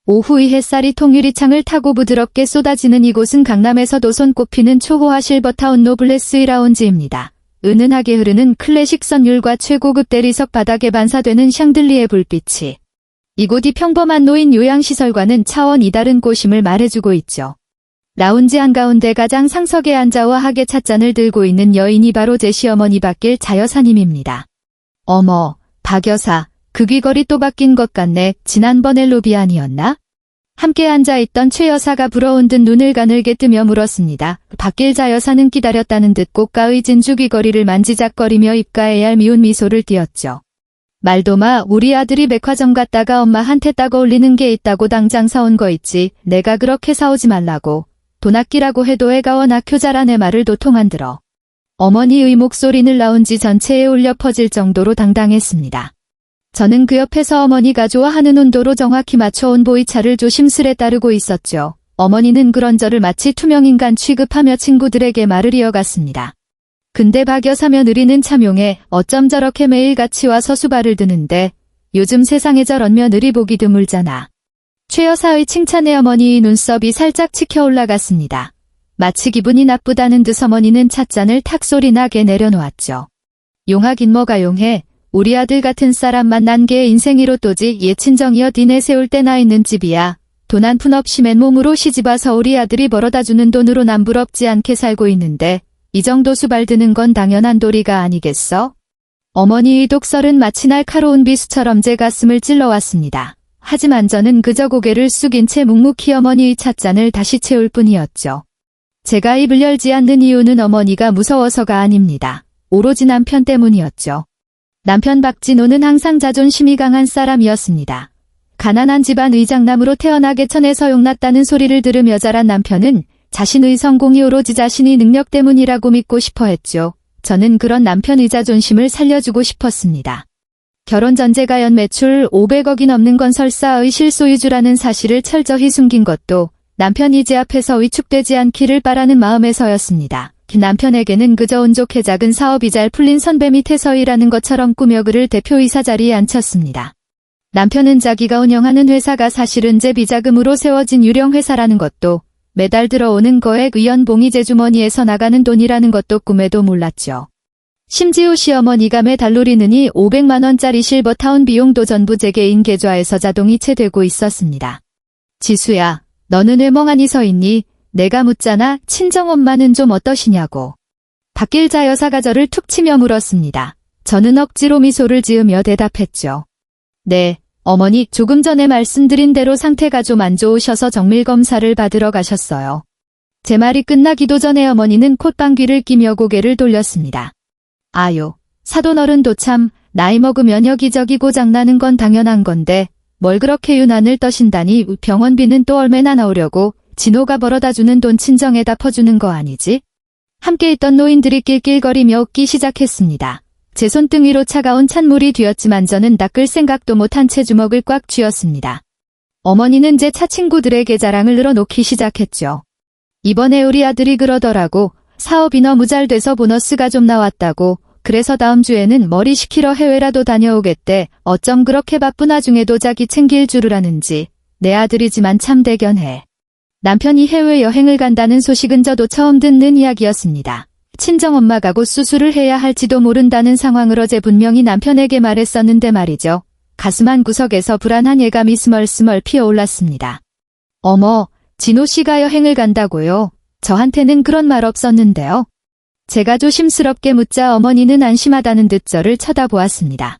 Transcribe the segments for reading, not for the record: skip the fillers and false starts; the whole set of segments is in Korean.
오후의 햇살이 통유리창을 타고 부드럽게 쏟아지는 이곳은 강남에서도 손꼽히는 초호화 실버타운 노블레스의 라운지입니다. 은은하게 흐르는 클래식 선율과 최고급 대리석 바닥에 반사되는 샹들리에 불빛이 이곳이 평범한 노인 요양시설과는 차원이 다른 곳임을 말해주고 있죠. 라운지 한가운데 가장 상석에 앉아 우아하게 찻잔을 들고 있는 여인이 바로 제 시어머니 박길 자여사님입니다. 어머, 박 여사, 그 귀걸이 또 바뀐 것 같네. 지난번에 로비 아니었나? 함께 앉아있던 최 여사가 부러운 듯 눈을 가늘게 뜨며 물었습니다. 박길 자여사는 기다렸다는 듯 고가의 진주 귀걸이를 만지작거리며 입가에 얄미운 미소를 띄었죠. 말도 마, 우리 아들이 백화점 갔다가 엄마한테 딱 어울리는 게 있다고 당장 사온 거 있지. 내가 그렇게 사오지 말라고. 돈 아끼라고 해도 애가 워낙 효자라 내 말을 도통 안 들어. 어머니의 목소리는 라운지 전체에 울려 퍼질 정도로 당당했습니다. 저는 그 옆에서 어머니가 좋아하는 온도로 정확히 맞춰온 보이차를 조심스레 따르고 있었죠. 어머니는 그런 저를 마치 투명인간 취급하며 친구들에게 말을 이어갔습니다. 근데 박 여사 며느리는 참용해. 어쩜 저렇게 매일같이 와서 수발을 드는데. 요즘 세상에 저런 며느리 보기 드물잖아. 최 여사의 칭찬에 어머니의 눈썹이 살짝 치켜 올라갔습니다. 마치 기분이 나쁘다는 듯 어머니는 찻잔을 탁 소리 나게 내려놓았죠. 용하긴 뭐가 용해. 우리 아들 같은 사람 만난 게 인생이로 또지. 얘 친정이여 니네 세울 때 나 있는 집이야. 돈 한 푼 없이 맨몸으로 시집와서 우리 아들이 벌어다주는 돈으로 남 부럽지 않게 살고 있는데 이 정도 수발 드는 건 당연한 도리가 아니겠어? 어머니의 독설은 마치 날카로운 비수처럼 제 가슴을 찔러왔습니다. 하지만 저는 그저 고개를 숙인 채 묵묵히 어머니의 찻잔을 다시 채울 뿐이었죠. 제가 입을 열지 않는 이유는 어머니가 무서워서가 아닙니다. 오로지 남편 때문이었죠. 남편 박진호는 항상 자존심이 강한 사람이었습니다. 가난한 집안 의장남으로 태어나게 천에서 용났다는 소리를 들으며 자란 남편은 자신의 성공이 오로지 자신의 능력 때문이라고 믿고 싶어 했죠. 저는 그런 남편의 자존심을 살려주고 싶었습니다. 결혼 전 제가 연 매출 500억이 넘는 건설사의 실소유주라는 사실을 철저히 숨긴 것도 남편이 제 앞에서 위축되지 않기를 바라는 마음에서였습니다. 남편에게는 그저 운 좋게 작은 사업이 잘 풀린 선배 밑에서 일하는 것처럼 꾸며 그를 대표이사 자리에 앉혔습니다. 남편은 자기가 운영하는 회사가 사실은 제 비자금으로 세워진 유령 회사라는 것도 매달 들어오는 거액 연봉이 제 주머니에서 나가는 돈이라는 것도 꿈에도 몰랐죠. 심지어 시어머니가 매달 누리느니 500만 원짜리 실버타운 비용도 전부 제 개인 계좌에서 자동이체되고 있었습니다. 지수야, 너는 왜 멍하니 서 있니? 내가 묻잖아. 친정엄마는 좀 어떠시냐고. 박길자 여사가 저를 툭 치며 물었습니다. 저는 억지로 미소를 지으며 대답했죠. 네, 어머니, 조금 전에 말씀드린 대로 상태가 좀 안 좋으셔서 정밀검사를 받으러 가셨어요. 제 말이 끝나기도 전에 어머니는 콧방귀를 끼며 고개를 돌렸습니다. 아유, 사돈 어른도 참, 나이 먹으면 여기저기 고장나는 건 당연한 건데 뭘 그렇게 유난을 떠신다니. 병원비는 또 얼마나 나오려고. 진호가 벌어다주는 돈 친정에다 퍼주는 거 아니지? 함께 있던 노인들이 낄낄거리며 웃기 시작했습니다. 제 손등 위로 차가운 찬물이 뒤었지만 저는 닦을 생각도 못한 채 주먹을 꽉 쥐었습니다. 어머니는 제 차 친구들에게 자랑을 늘어놓기 시작했죠. 이번에 우리 아들이 그러더라고. 사업이 너무 잘 돼서 보너스가 좀 나왔다고. 그래서 다음 주에는 머리 식히러 해외라도 다녀오겠대. 어쩜 그렇게 바쁜 와중에도 자기 챙길 줄을 아는지. 내 아들이지만 참 대견해. 남편이 해외여행을 간다는 소식은 저도 처음 듣는 이야기였습니다. 친정엄마가 곧 수술을 해야 할지도 모른다는 상황을 어제 분명히 남편에게 말했었는데 말이죠. 가슴 한 구석에서 불안한 예감이 스멀스멀 피어올랐습니다. 어머, 진호 씨가 여행을 간다고요? 저한테는 그런 말 없었는데요. 제가 조심스럽게 묻자 어머니는 안심하다는 듯 저를 쳐다보았습니다.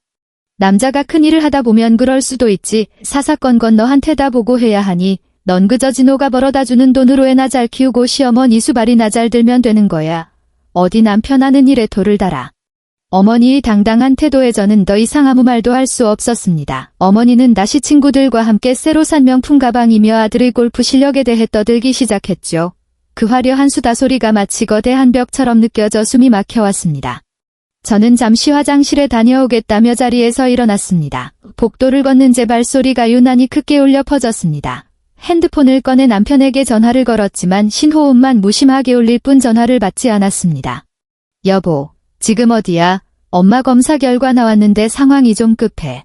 남자가 큰일을 하다 보면 그럴 수도 있지. 사사건건 너한테다 보고해야 하니. 넌 그저 진호가 벌어다주는 돈으로 애나 잘 키우고 시어머니 수발이나 잘 들면 되는 거야. 어디 남편 하는 일에 도를 달아. 어머니의 당당한 태도에 저는 더 이상 아무 말도 할 수 없었습니다. 어머니는 다시 친구들과 함께 새로 산 명품 가방이며 아들의 골프 실력에 대해 떠들기 시작했죠. 그 화려한 수다 소리가 마치 거대한 벽처럼 느껴져 숨이 막혀왔습니다. 저는 잠시 화장실에 다녀오겠다며 자리에서 일어났습니다. 복도를 걷는 제 발소리가 유난히 크게 울려 퍼졌습니다. 핸드폰을 꺼내 남편에게 전화를 걸었지만 신호음만 무심하게 울릴 뿐 전화를 받지 않았습니다. 여보, 지금 어디야? 엄마 검사 결과 나왔는데 상황이 좀 급해.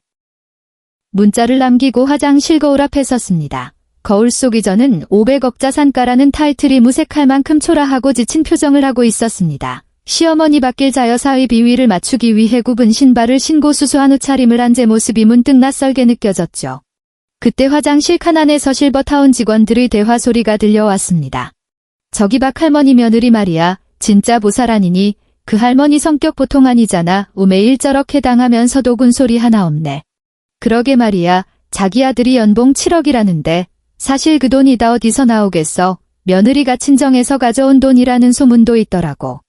문자를 남기고 화장실 거울 앞에 섰습니다. 거울 속이 저는 500억 자산가라는 타이틀이 무색할 만큼 초라하고 지친 표정을 하고 있었습니다. 시어머니 바뀔 자여사의 비위를 맞추기 위해 굽은 신발을 신고 수수한 옷차림을 한 제 모습이 문득 낯설게 느껴졌죠. 그때 화장실 칸 안에서 실버타운 직원들의 대화 소리가 들려왔습니다. 저기 박 할머니 며느리 말이야. 진짜 보살 아니니? 그 할머니 성격 보통 아니잖아. 매일 저렇게 당하면서도 군소리 하나 없네. 그러게 말이야. 자기 아들이 연봉 7억이라는데 사실 그 돈이 다 어디서 나오겠어. 며느리가 친정에서 가져온 돈이라는 소문도 있더라고.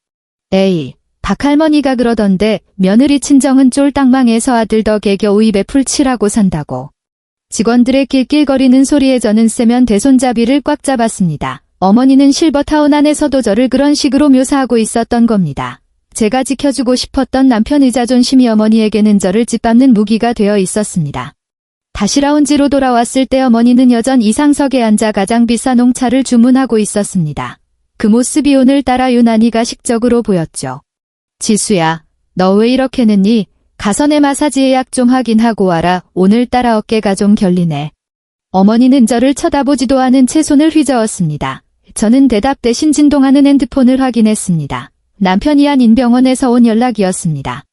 에이, 박 할머니가 그러던데 며느리 친정은 쫄딱망해서 아들 덕에 겨우 입에 풀 칠하고 산다고. 직원들의 낄낄거리는 소리에 저는 세면 대손잡이를 꽉 잡았습니다. 어머니는 실버타운 안에서도 저를 그런 식으로 묘사하고 있었던 겁니다. 제가 지켜주고 싶었던 남편의 자존심이 어머니에게는 저를 짓밟는 무기가 되어 있었습니다. 다시 라운지로 돌아왔을 때 어머니는 여전 이상석에 앉아 가장 비싼 농차를 주문하고 있었습니다. 그 모습이 오늘따라 유난히 가식적으로 보였죠. 지수야, 너 왜 이렇게 늦니? 가서 내 마사지 예약 좀 하긴 하고 와라. 오늘따라 어깨가 좀 결리네. 어머니는 저를 쳐다보지도 않은 채 손을 휘저었습니다. 저는 대답 대신 진동하는 핸드폰을 확인했습니다. 남편이 안인병원에서 온 연락이었습니다.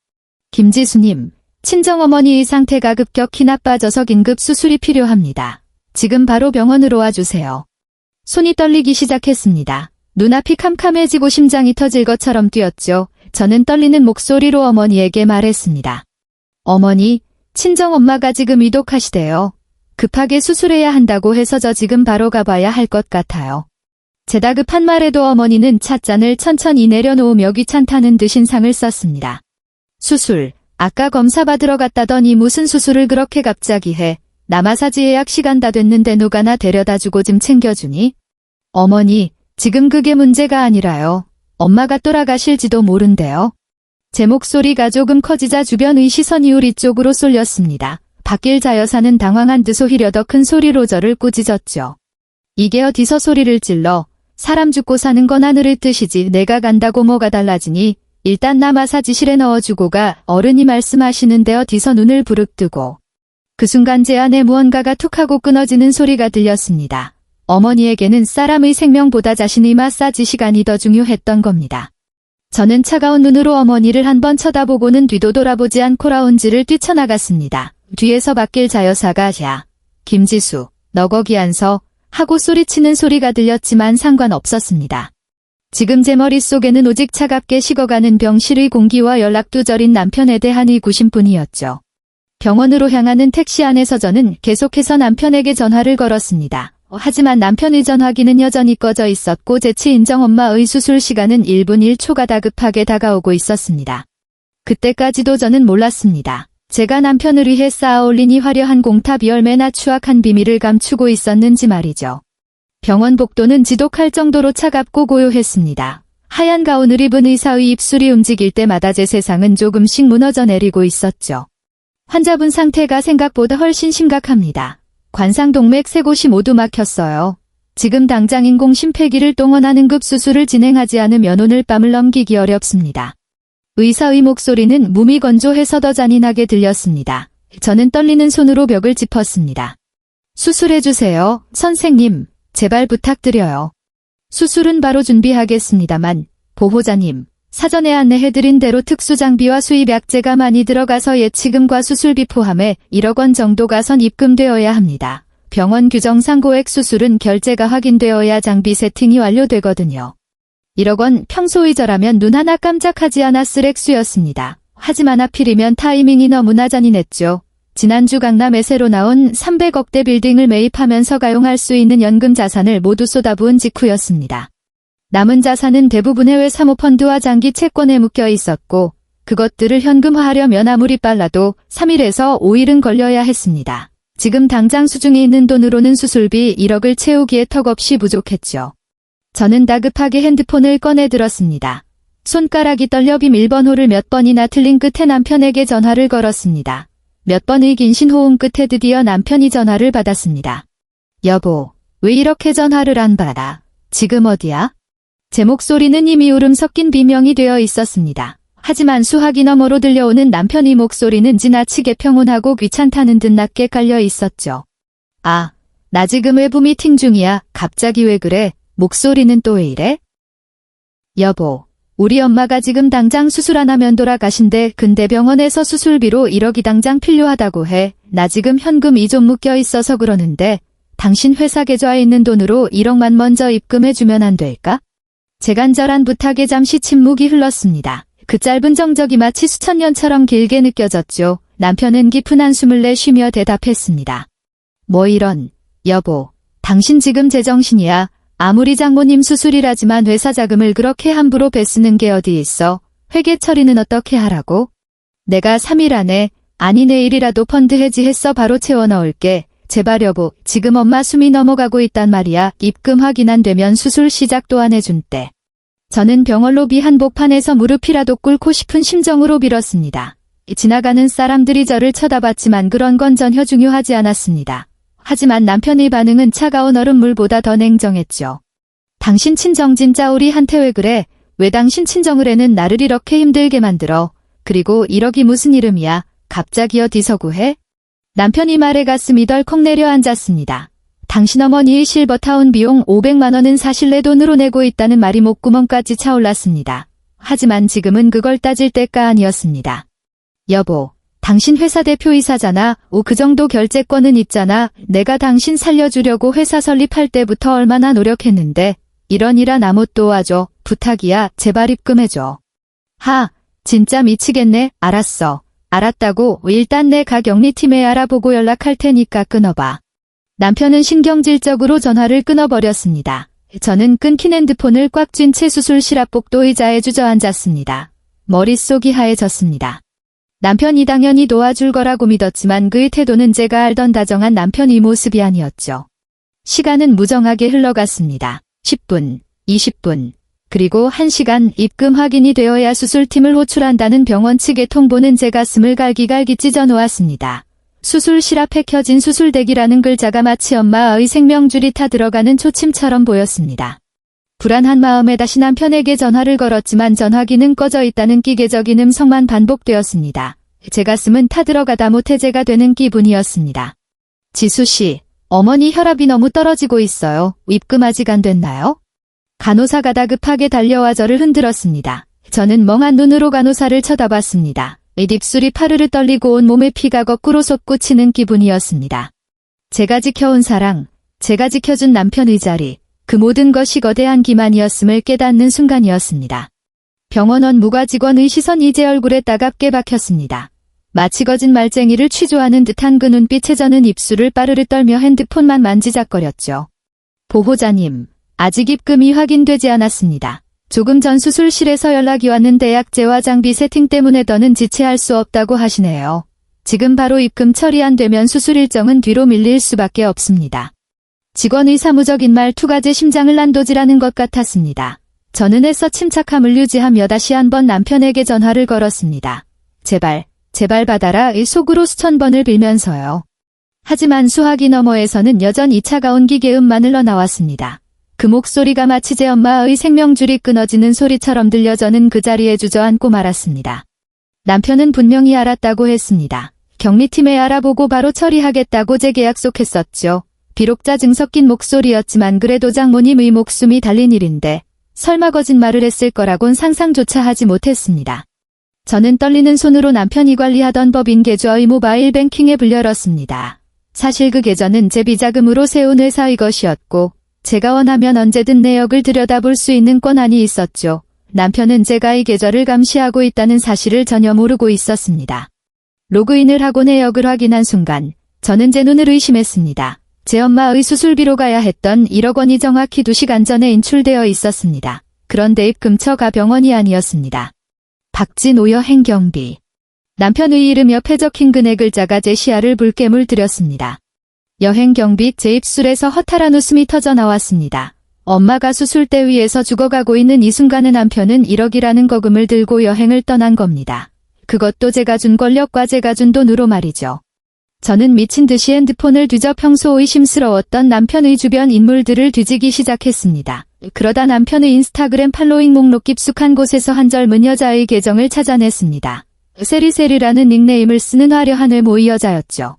김지수님, 친정어머니의 상태가 급격히 나빠져서 긴급 수술이 필요합니다. 지금 바로 병원으로 와주세요. 손이 떨리기 시작했습니다. 눈앞이 캄캄해지고 심장이 터질 것처럼 뛰었죠. 저는 떨리는 목소리로 어머니에게 말했습니다. 어머니, 친정엄마가 지금 위독하시대요. 급하게 수술해야 한다고 해서 저 지금 바로 가봐야 할 것 같아요. 제 다급한 말에도 어머니는 찻잔을 천천히 내려놓으며 귀찮다는 듯 인상을 썼습니다. 수술, 아까 검사 받으러 갔다더니 무슨 수술을 그렇게 갑자기 해. 나 마사지 예약 시간 다 됐는데 누가 나 데려다주고 좀 챙겨주니? 어머니, 지금 그게 문제가 아니라요. 엄마가 돌아가실지도 모른대요. 제 목소리가 조금 커지자 주변의 시선이 우리 쪽으로 쏠렸습니다. 바뀔 자여사는 당황한 듯 오히려 더 큰 소리로 저를 꾸짖었죠. 이게 어디서 소리를 찔러. 사람 죽고 사는 건 하늘의 뜻이지 내가 간다고 뭐가 달라지니. 일단 나 마사지실에 넣어주고 가. 어른이 말씀하시는데 어디서 눈을 부릅뜨고. 그 순간 제 안에 무언가가 툭 하고 끊어지는 소리가 들렸습니다. 어머니에게는 사람의 생명보다 자신의 마사지 시간이 더 중요했던 겁니다. 저는 차가운 눈으로 어머니를 한번 쳐다보고는 뒤도 돌아보지 않고 라운지를 뛰쳐나갔습니다. 뒤에서 바뀔 자여사가 야, 김지수, 너 거기 안 서 하고 소리치는 소리가 들렸지만 상관없었습니다. 지금 제 머릿속에는 오직 차갑게 식어가는 병실의 공기와 연락두절인 남편에 대한 의구심뿐이었죠. 병원으로 향하는 택시 안에서 저는 계속해서 남편에게 전화를 걸었습니다. 하지만 남편의 전화기는 여전히 꺼져 있었고 제 친정엄마의 수술 시간은 1분 1초가 다급하게 다가오고 있었습니다. 그때까지도 저는 몰랐습니다. 제가 남편을 위해 쌓아올린 이 화려한 공탑이 얼마나 추악한 비밀을 감추고 있었는지 말이죠. 병원 복도는 지독할 정도로 차갑고 고요했습니다. 하얀 가운을 입은 의사의 입술이 움직일 때마다 제 세상은 조금씩 무너져 내리고 있었죠. 환자분 상태가 생각보다 훨씬 심각합니다. 관상동맥 세 곳이 모두 막혔어요. 지금 당장 인공심폐기를 동원하는 급수술을 진행하지 않으면 오늘 밤을 넘기기 어렵습니다. 의사의 목소리는 무미건조해서 더 잔인하게 들렸습니다. 저는 떨리는 손으로 벽을 짚었습니다. 수술해주세요, 선생님. 제발 부탁드려요. 수술은 바로 준비하겠습니다만, 보호자님, 사전에 안내해드린 대로 특수장비와 수입약재가 많이 들어가서 예치금과 수술비 포함해 1억 원 정도가 선 입금되어야 합니다. 병원 규정상 고액 수술은 결제가 확인되어야 장비 세팅이 완료되거든요. 1억 원 평소의 저라면 눈 하나 깜짝하지 않았을 액수였습니다. 하지만 하필이면 타이밍이 너무나 잔인했죠. 지난주 강남에 새로 나온 300억대 빌딩을 매입하면서 가용할 수 있는 연금 자산을 모두 쏟아부은 직후였습니다. 남은 자산은 대부분 해외 사모펀드와 장기 채권에 묶여 있었고 그것들을 현금화하려면 아무리 빨라도 3일에서 5일은 걸려야 했습니다. 지금 당장 수중에 있는 돈으로는 수술비 1억을 채우기에 턱없이 부족했죠. 저는 다급하게 핸드폰을 꺼내 들었습니다. 손가락이 떨려 비밀번호를 몇 번이나 틀린 끝에 남편에게 전화를 걸었습니다. 몇 번의 긴 신호음 끝에 드디어 남편이 전화를 받았습니다. 여보, 왜 이렇게 전화를 안 받아? 지금 어디야? 제 목소리는 이미 울음 섞인 비명이 되어 있었습니다. 하지만 수화기 너머로 들려오는 남편의 목소리는 지나치게 평온하고 귀찮다는 듯 낮게 깔려 있었죠. 아, 나 지금 외부 미팅 중이야. 갑자기 왜 그래? 목소리는 또 왜 이래? 여보, 우리 엄마가 지금 당장 수술 안 하면 돌아가신대. 근데 병원에서 수술비로 1억이 당장 필요하다고 해. 나 지금 현금 2좀 묶여 있어서 그러는데 당신 회사 계좌에 있는 돈으로 1억만 먼저 입금해주면 안 될까? 제 간절한 부탁에 잠시 침묵이 흘렀습니다. 그 짧은 정적이 마치 수천 년처럼 길게 느껴졌죠. 남편은 깊은 한숨을 내쉬며 대답했습니다. 뭐 이런, 여보, 당신 지금 제정신이야. 아무리 장모님 수술이라지만 회사 자금을 그렇게 함부로 베쓰는 게 어디 있어. 회계 처리는 어떻게 하라고? 내가 3일 안에, 아니 내일이라도 펀드 해지해서 바로 채워 넣을게. 제발 여보, 지금 엄마 숨이 넘어가고 있단 말이야. 입금 확인 안 되면 수술 시작도 안 해준대. 저는 병원 로비 한복판에서 무릎이라도 꿇고 싶은 심정으로 빌었습니다. 지나가는 사람들이 저를 쳐다봤지만 그런 건 전혀 중요하지 않았습니다. 하지만 남편의 반응은 차가운 얼음물보다 더 냉정했죠. 당신 친정 진짜 우리한테 왜 그래? 왜 당신 친정을 해는 나를 이렇게 힘들게 만들어? 그리고 1억이 무슨 이름이야? 갑자기 어디서 구해? 남편이 말에 가슴이 덜컥 내려앉았습니다. 당신 어머니의 실버타운 비용 500만 원은 사실 내 돈으로 내고 있다는 말이 목구멍까지 차올랐습니다. 하지만 지금은 그걸 따질 때가 아니었습니다. 여보, 당신 회사 대표이사잖아. 그 정도 결제권은 있잖아. 내가 당신 살려주려고 회사 설립할 때부터 얼마나 노력했는데 이런 일 하나 못 도와줘. 부탁이야. 제발 입금해줘. 하, 진짜 미치겠네. 알았어. 알았다고. 일단 내 가격리팀에 알아보고 연락할 테니까 끊어봐. 남편은 신경질적으로 전화를 끊어버렸습니다. 저는 끊긴 핸드폰을 꽉 쥔 채 수술실 앞 복도 의자에 주저앉았습니다. 머릿속이 하얘졌습니다. 남편이 당연히 도와줄 거라고 믿었지만 그의 태도는 제가 알던 다정한 남편의 모습이 아니었죠. 시간은 무정하게 흘러갔습니다. 10분, 20분, 그리고 1시간. 입금 확인이 되어야 수술팀을 호출한다는 병원 측의 통보는 제 가슴을 갈기갈기 찢어 놓았습니다. 수술실 앞에 켜진 수술대기라는 글자가 마치 엄마의 생명줄이 타들어가는 초침처럼 보였습니다. 불안한 마음에 다시 남편에게 전화를 걸었지만 전화기는 꺼져 있다는 기계적인 음성만 반복되었습니다. 제 가슴은 타들어가다 못해 제가 되는 기분이었습니다. 지수씨, 어머니 혈압이 너무 떨어지고 있어요. 입금 아직 안 됐나요? 간호사가 다급하게 달려와 저를 흔들었습니다. 저는 멍한 눈으로 간호사를 쳐다봤습니다. 입술이 파르르 떨리고 온몸에 피가 거꾸로 솟구치는 기분이었습니다. 제가 지켜온 사랑, 제가 지켜준 남편의 자리, 그 모든 것이 거대한 기만이었음을 깨닫는 순간이었습니다. 병원 업무과 직원의 시선이 제 얼굴에 따갑게 박혔습니다. 마치 거짓말쟁이를 취조하는 듯한 그 눈빛에 저는 입술을 빠르르 떨며 핸드폰만 만지작거렸죠. 보호자님, 아직 입금이 확인되지 않았습니다. 조금 전 수술실에서 연락이 왔는데 약제와 장비 세팅 때문에 더는 지체할 수 없다고 하시네요. 지금 바로 입금 처리 안 되면 수술 일정은 뒤로 밀릴 수밖에 없습니다. 직원의 사무적인 말투가 제 심장을 난도질하는 것 같았습니다. 저는 애써 침착함을 유지하며 다시 한번 남편에게 전화를 걸었습니다. 제발, 제발 받아라. 이 속으로 수천 번을 빌면서요. 하지만 수화기 너머에서는 여전히 차가운 기계음만 흘러나왔습니다. 그 목소리가 마치 제 엄마의 생명줄이 끊어지는 소리처럼 들려 저는 그 자리에 주저앉고 말았습니다. 남편은 분명히 알았다고 했습니다. 격리팀에 알아보고 바로 처리하겠다고 제게 약속했었죠. 비록 짜증 섞인 목소리였지만 그래도 장모님의 목숨이 달린 일인데 설마 거짓말을 했을 거라곤 상상조차 하지 못했습니다. 저는 떨리는 손으로 남편이 관리하던 법인 계좌의 모바일 뱅킹 앱을 열었습니다. 사실 그 계좌는 제 비자금으로 세운 회사의 것이었고 제가 원하면 언제든 내역을 들여다볼 수 있는 권한이 있었죠. 남편은 제가 이 계좌를 감시하고 있다는 사실을 전혀 모르고 있었습니다. 로그인을 하고 내역을 확인한 순간 저는 제 눈을 의심했습니다. 제 엄마의 수술비로 가야 했던 1억 원이 정확히 2시간 전에 인출되어 있었습니다. 그런데 입금처가 병원이 아니었습니다. 박진오 여행경비. 남편의 이름 옆에 적힌 그 네 글자가 제 시야를 붉게 물들였습니다. 여행경비. 제 입술에서 허탈한 웃음이 터져 나왔습니다. 엄마가 수술대 위에서 죽어가고 있는 이 순간에 남편은 1억이라는 거금을 들고 여행을 떠난 겁니다. 그것도 제가 준 권력과 제가 준 돈으로 말이죠. 저는 미친 듯이 핸드폰을 뒤져 평소 의심스러웠던 남편의 주변 인물들을 뒤지기 시작했습니다. 그러다 남편의 인스타그램 팔로잉 목록 깊숙한 곳에서 한 젊은 여자의 계정을 찾아냈습니다. 세리세리라는 닉네임을 쓰는 화려한 외모의 여자였죠.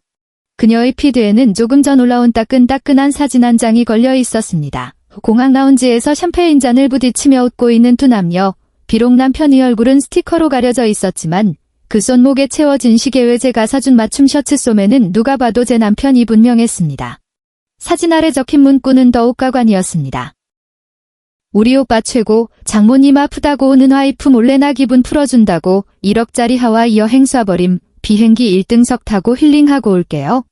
그녀의 피드에는 조금 전 올라온 따끈따끈한 사진 한 장이 걸려 있었습니다. 공항 라운지에서 샴페인 잔을 부딪히며 웃고 있는 두 남녀. 비록 남편의 얼굴은 스티커로 가려져 있었지만 그 손목에 채워진 시계 외 제가 사준 맞춤 셔츠 소매는 누가 봐도 제 남편이 분명했습니다. 사진 아래 적힌 문구는 더욱 가관이었습니다. 우리 오빠 최고, 장모님 아프다고 오는 와이프 몰래 나 기분 풀어준다고 1억짜리 하와이 여행 쏴버림, 비행기 1등석 타고 힐링하고 올게요.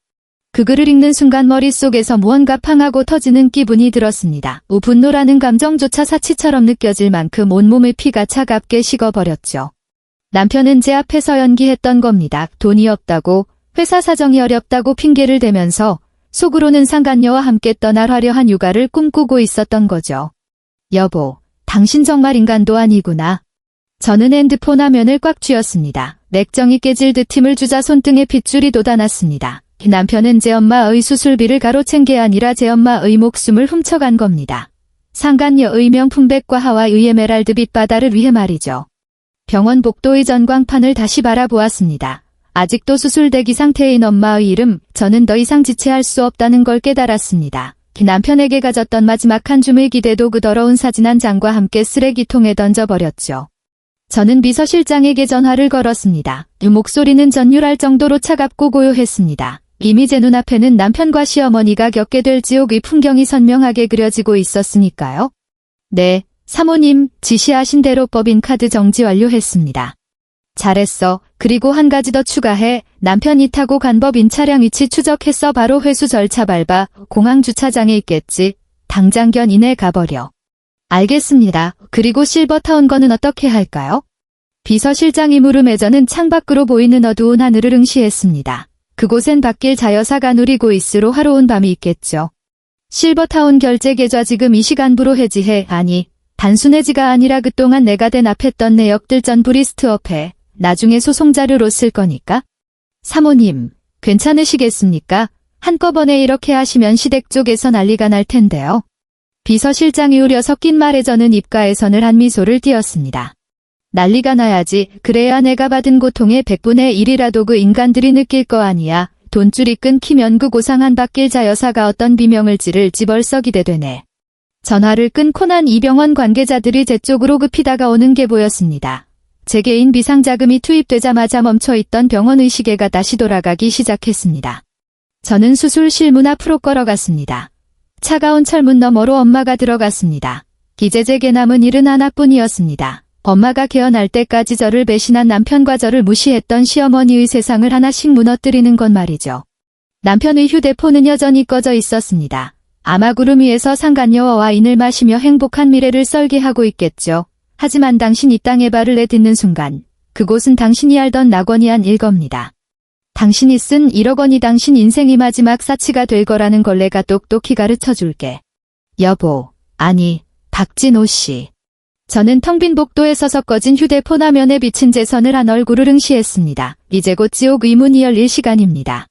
그 글을 읽는 순간 머릿속에서 무언가 팡하고 터지는 기분이 들었습니다. 분노라는 감정조차 사치처럼 느껴질 만큼 온몸의 피가 차갑게 식어버렸죠. 남편은 제 앞에서 연기했던 겁니다. 돈이 없다고, 회사 사정이 어렵다고 핑계를 대면서 속으로는 상간녀와 함께 떠날 화려한 육아를 꿈꾸고 있었던 거죠. 여보, 당신 정말 인간도 아니구나. 저는 핸드폰 화면을 꽉 쥐었습니다. 맥정이 깨질 듯 힘을 주자 손등에 핏줄이 돋아났습니다. 남편은 제 엄마의 수술비를 가로챈 게 아니라 제 엄마의 목숨을 훔쳐간 겁니다. 상간녀의 명품백과 하와이의 에메랄드 빛바다를 위해 말이죠. 병원 복도의 전광판을 다시 바라보았습니다. 아직도 수술 대기 상태인 엄마의 이름, 저는 더 이상 지체할 수 없다는 걸 깨달았습니다. 남편에게 가졌던 마지막 한 줌의 기대도 그 더러운 사진 한 장과 함께 쓰레기통에 던져버렸죠. 저는 비서실장에게 전화를 걸었습니다. 목소리는 전율할 정도로 차갑고 고요했습니다. 이미 제 눈앞에는 남편과 시어머니가 겪게 될 지옥의 풍경이 선명하게 그려지고 있었으니까요. 네, 사모님, 지시하신 대로 법인카드 정지 완료했습니다. 잘했어. 그리고 한 가지 더 추가해. 남편이 타고 간 법인 차량 위치 추적했어. 바로 회수 절차 밟아. 공항 주차장에 있겠지. 당장 견인해 가버려. 알겠습니다. 그리고 실버타운 거는 어떻게 할까요? 비서실장이 물음에 저는 창밖으로 보이는 어두운 하늘을 응시했습니다. 그곳엔 밖길 자여사가 누리고 있으로 하루온 밤이 있겠죠. 실버타운 결제 계좌 지금 이 시간부로 해지해. 아니, 단순 해지가 아니라 그동안 내가 대납했던 내역들 전부 리스트업해. 나중에 소송 자료로 쓸 거니까. 사모님, 괜찮으시겠습니까? 한꺼번에 이렇게 하시면 시댁 쪽에서 난리가 날 텐데요. 비서실장이 우려 섞인 말에 저는 입가에 선을 한 미소를 띄었습니다. 난리가 나야지. 그래야 내가 받은 고통의 100분의 1이라도 그 인간들이 느낄 거 아니야. 돈줄이 끊기면 그 고상한 밖길자 여사가 어떤 비명을 지를지 벌써 기대되네. 전화를 끊고 난 이 병원 관계자들이 제 쪽으로 급히 다가오는 게 보였습니다. 제 개인 비상자금이 투입되자마자 멈춰있던 병원의 시계가 다시 돌아가기 시작했습니다. 저는 수술실 문 앞으로 걸어갔습니다. 차가운 철문 너머로 엄마가 들어갔습니다. 이제 제게 남은 일은 하나뿐이었습니다. 엄마가 깨어날 때까지 저를 배신한 남편과 저를 무시했던 시어머니의 세상을 하나씩 무너뜨리는 건 말이죠. 남편의 휴대폰은 여전히 꺼져 있었습니다. 아마 구름 위에서 상간녀와 와인을 마시며 행복한 미래를 설계하고 있겠죠. 하지만 당신 이 땅에 발을 내딛는 순간 그곳은 당신이 알던 낙원이 아닐 겁니다. 당신이 쓴 1억 원이 당신 인생의 마지막 사치가 될 거라는 걸 내가 똑똑히 가르쳐줄게. 여보, 아니, 박진호 씨. 저는 텅 빈 복도에 서서 꺼진 휴대폰 화면에 비친 제 서늘한 얼굴을 응시했습니다. 이제 곧 지옥의 문이 열릴 시간입니다.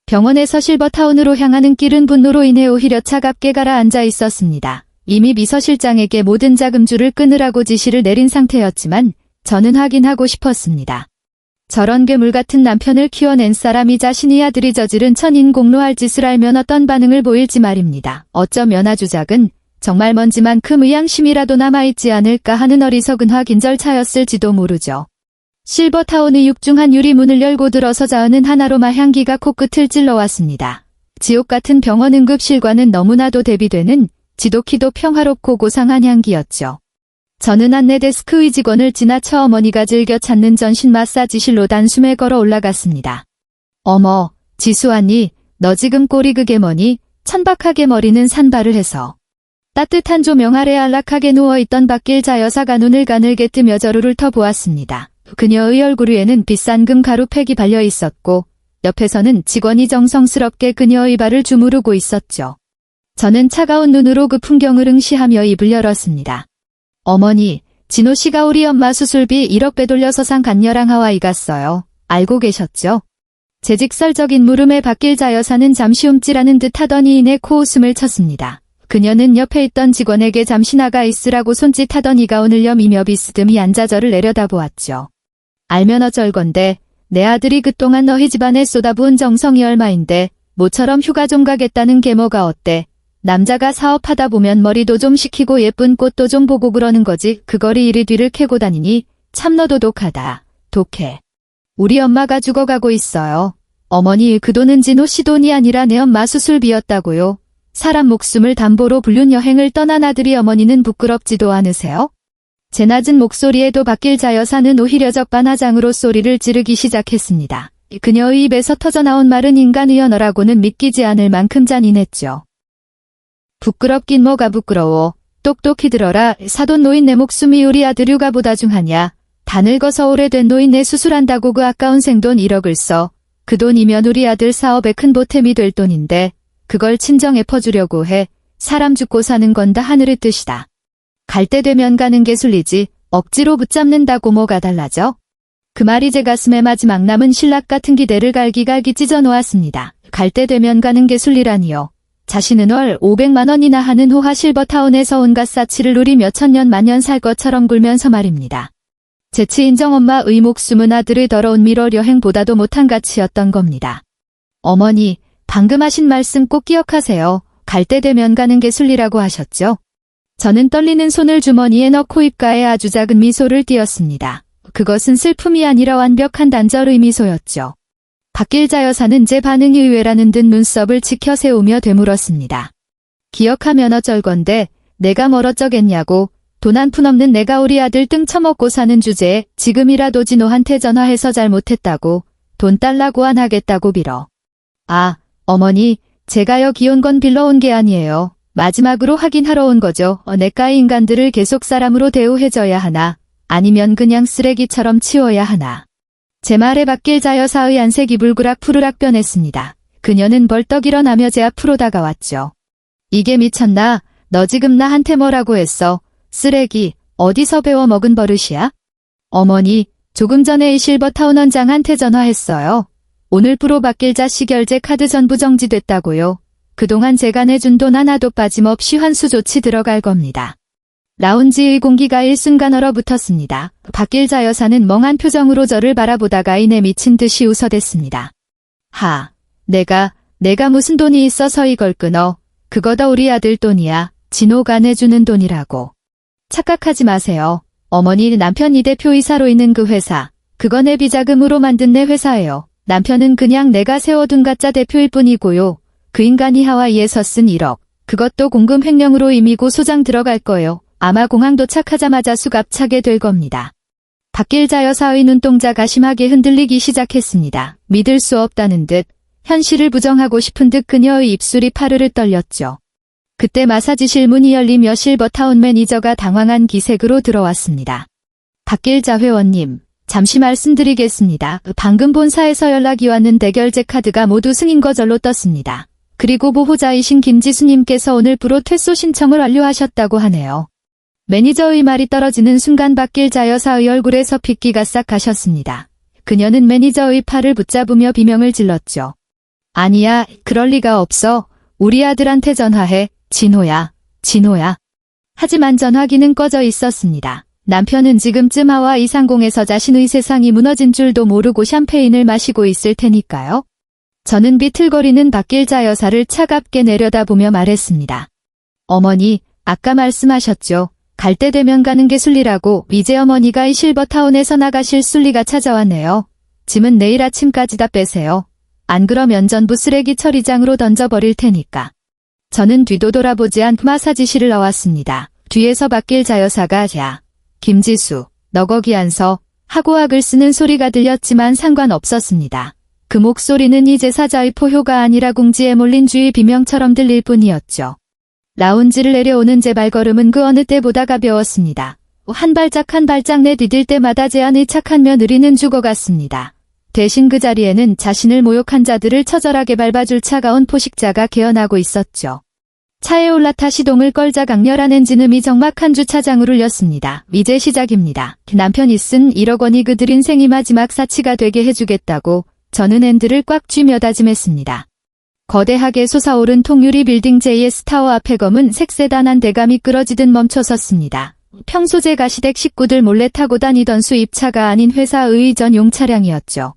병원에서 실버타운으로 향하는 길은 분노로 인해 오히려 차갑게 가라앉아 있었습니다. 이미 비서실장에게 모든 자금줄을 끊으라고 지시를 내린 상태였지만 저는 확인하고 싶었습니다. 저런 괴물 같은 남편을 키워낸 사람이 자신의 아들이 저지른 천인공노할 짓을 알면 어떤 반응을 보일지 말입니다. 어쩌면 아주 작은, 정말 먼지만큼의 양심이라도 남아있지 않을까 하는 어리석은 확인 절차였을지도 모르죠. 실버타운의 육중한 유리문을 열고 들어서자 어는 한 아로마 향기가 코끝을 찔러왔습니다. 지옥같은 병원 응급실과는 너무나도 대비되는 지독히도 평화롭고 고상한 향기였죠. 저는 안내 데스크의 직원을 지나쳐 어머니가 즐겨 찾는 전신 마사지실로 단숨에 걸어 올라갔습니다. 어머, 지수아니, 너 지금 꼴이 그게 뭐니? 천박하게 머리는 산발을 해서. 따뜻한 조명 아래 안락하게 누워있던 밖길자 여사가 눈을 가늘게 뜨며 저를 훑어보았습니다. 그녀의 얼굴 위에는 비싼 금 가루팩이 발려 있었고 옆에서는 직원이 정성스럽게 그녀의 발을 주무르고 있었죠. 저는 차가운 눈으로 그 풍경을 응시하며 입을 열었습니다. 어머니, 진호 씨가 우리 엄마 수술비 1억 빼돌려서 상간녀랑 하와이 갔어요. 알고 계셨죠? 제 직설적인 물음에 밖길자 여사는 잠시 움찔하는 듯 하더니 이내 코웃음을 쳤습니다. 그녀는 옆에 있던 직원에게 잠시 나가 있으라고 손짓하던 이가 오늘 염이며 비스듬히 앉아 저를 내려다보았죠. 알면 어쩔 건데 내 아들이 그동안 너희 집안에 쏟아부은 정성이 얼마인데 모처럼 휴가 좀 가겠다는 게 뭐가 어때? 남자가 사업하다 보면 머리도 좀 식히고 예쁜 꽃도 좀 보고 그러는 거지. 그거리 이리 뒤를 캐고 다니니 참 너도 독하다. 독해. 우리 엄마가 죽어가고 있어요. 어머니 그 돈은 진호 씨 돈이 아니라 내 엄마 수술비였다고요. 사람 목숨을 담보로 불륜 여행을 떠난 아들이 어머니는 부끄럽지도 않으세요? 제 낮은 목소리에도 박길자 여사는 오히려 적반하장으로 소리를 지르기 시작했습니다. 그녀의 입에서 터져나온 말은 인간의 언어라고는 믿기지 않을 만큼 잔인했죠. 부끄럽긴 뭐가 부끄러워. 똑똑히 들어라. 사돈 노인 내 목숨이 우리 아들 육아보다 중하냐. 다 늙어서 오래된 노인 내 수술한다고 그 아까운 생돈 1억을 써. 그 돈이면 우리 아들 사업에 큰 보탬이 될 돈인데 그걸 친정에 퍼주려고 해. 사람 죽고 사는 건 다 하늘의 뜻이다. 갈 때 되면 가는 게 순리지 억지로 붙잡는다고 뭐가 달라져? 그 말이 제 가슴에 마지막 남은 신락 같은 기대를 갈기갈기 찢어 놓았습니다. 갈 때 되면 가는 게 순리라니요. 자신은 월 500만 원이나 하는 호화 실버타운에서 온갖 사치를 누리 몇천 년 만년 살 것처럼 굴면서 말입니다. 제 친정 엄마의 목숨은 아들의 더러운 밀월 여행보다도 못한 가치였던 겁니다. 어머니, 방금 하신 말씀 꼭 기억하세요. 갈 때 되면 가는 게 순리라고 하셨죠? 저는 떨리는 손을 주머니에 넣고 입가에 아주 작은 미소를 띄었습니다. 그것은 슬픔이 아니라 완벽한 단절의 미소였죠. 박길자 여사는 제 반응이 의외라는 듯 눈썹을 치켜 세우며 되물었습니다. 기억하면 어쩔 건데 내가 뭘 어쩌겠냐고. 돈 한 푼 없는 내가 우리 아들 등 처먹고 사는 주제에 지금이라도 진호한테 전화해서 잘못했다고 돈 달라고 안 하겠다고 빌어. 아, 어머니, 제가 여기 온 건 빌러 온 게 아니에요. 마지막으로 확인하러 온 거죠. 내과의 인간들을 계속 사람으로 대우해줘야 하나 아니면 그냥 쓰레기처럼 치워야 하나. 제 말에 박길자 여사의 안색이 불그락 푸르락 변했습니다. 그녀는 벌떡 일어나며 제 앞으로 다가왔죠. 이게 미쳤나? 너 지금 나한테 뭐라고 했어? 쓰레기, 어디서 배워 먹은 버릇이야? 어머니, 조금 전에 이 실버타운 원장한테 전화했어요. 오늘 프로 박길자 씨 결제 카드 전부 정지됐다고요. 그동안 제가 내준 돈 하나도 빠짐없이 환수 조치 들어갈 겁니다. 라운지의 공기가 일순간 얼어붙었습니다. 박길자 여사는 멍한 표정으로 저를 바라보다가 이내 미친 듯이 웃어댔습니다. 하, 내가 무슨 돈이 있어서 이걸 끊어. 그거 다 우리 아들 돈이야. 진호가 내주는 돈이라고. 착각하지 마세요. 어머니, 남편이 대표이사로 있는 그 회사. 그거 내 비자금으로 만든 내 회사예요. 남편은 그냥 내가 세워둔 가짜 대표일 뿐이고요. 그 인간이 하와이에서 쓴 1억. 그것도 공금 횡령으로 이미 고소장 들어갈 거예요. 아마 공항 도착하자마자 수갑차게 될 겁니다. 박길자 여사의 눈동자가 심하게 흔들리기 시작했습니다. 믿을 수 없다는 듯, 현실을 부정하고 싶은 듯 그녀의 입술이 파르르 떨렸죠. 그때 마사지실 문이 열리며 실버타운 매니저가 당황한 기색으로 들어왔습니다. 박길자 회원님, 잠시 말씀드리겠습니다. 방금 본사에서 연락이 왔는데 결제 카드가 모두 승인 거절로 떴습니다. 그리고 보호자이신 김지수님께서 오늘 프로 퇴소 신청을 완료하셨다고 하네요. 매니저의 말이 떨어지는 순간 박길자 여사의 얼굴에서 핏기가 싹 가셨습니다. 그녀는 매니저의 팔을 붙잡으며 비명을 질렀죠. 아니야, 그럴 리가 없어. 우리 아들한테 전화해. 진호야, 진호야. 하지만 전화기는 꺼져 있었습니다. 남편은 지금쯤 하와이 상공에서 자신의 세상이 무너진 줄도 모르고 샴페인을 마시고 있을 테니까요. 저는 비틀거리는 박길자 여사를 차갑게 내려다보며 말했습니다. 어머니, 아까 말씀하셨죠. 갈 때 되면 가는 게 순리라고. 이제 어머니가 이 실버타운에서 나가실 순리가 찾아왔네요. 짐은 내일 아침까지 다 빼세요. 안 그러면 전부 쓰레기 처리장으로 던져버릴 테니까. 저는 뒤도 돌아보지 않고 마사지실을 나왔습니다. 뒤에서 박길자 여사가 야, 김지수, 너 거기 안 서 하고 악을 쓰는 소리가 들렸지만 상관없었습니다. 그 목소리는 이제 사자의 포효가 아니라 궁지에 몰린 쥐의 비명처럼 들릴 뿐이었죠. 라운지를 내려오는 제 발걸음은 그 어느 때보다 가벼웠습니다. 한 발짝 한 발짝 내디딜 때마다 제 안의 착한 며느리는 죽어갔습니다. 대신 그 자리에는 자신을 모욕한 자들을 처절하게 밟아줄 차가운 포식자가 깨어나고 있었죠. 차에 올라타 시동을 걸자 강렬한 엔진음이 적막한 주차장을 울렸습니다. 이제 시작입니다. 남편이 쓴 1억 원이 그들 인생이 마지막 사치가 되게 해주겠다고 저는 핸들을 꽉 쥐며 다짐했습니다. 거대하게 솟아오른 통유리 빌딩 JS 타워 앞에 검은 색 세단 한 대가 미끄러지듯 멈춰섰습니다. 평소 제가 시댁 식구들 몰래 타고 다니던 수입차가 아닌 회사의 전용 차량이었죠.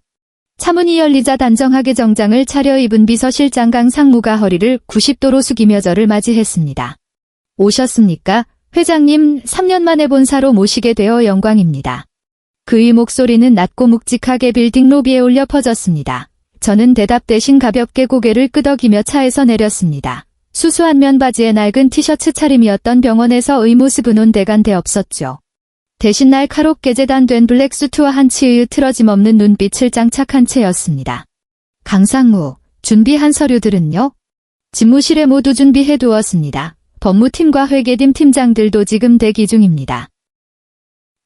차문이 열리자 단정하게 정장을 차려입은 비서실장 강 상무가 허리를 90도로 숙이며 저를 맞이했습니다. 오셨습니까? 회장님, 3년 만에 본사로 모시게 되어 영광입니다. 그의 목소리는 낮고 묵직하게 빌딩 로비에 울려 퍼졌습니다. 저는 대답 대신 가볍게 고개를 끄덕이며 차에서 내렸습니다. 수수한 면바지에 낡은 티셔츠 차림이었던 병원에서의 모습은 온데간데 없었죠. 대신 날카롭게 재단된 블랙 수트와 한치의 틀어짐 없는 눈빛을 장착한 채였습니다. 강상무, 준비한 서류들은요? 집무실에 모두 준비해 두었습니다. 법무팀과 회계팀 팀장들도 지금 대기 중입니다.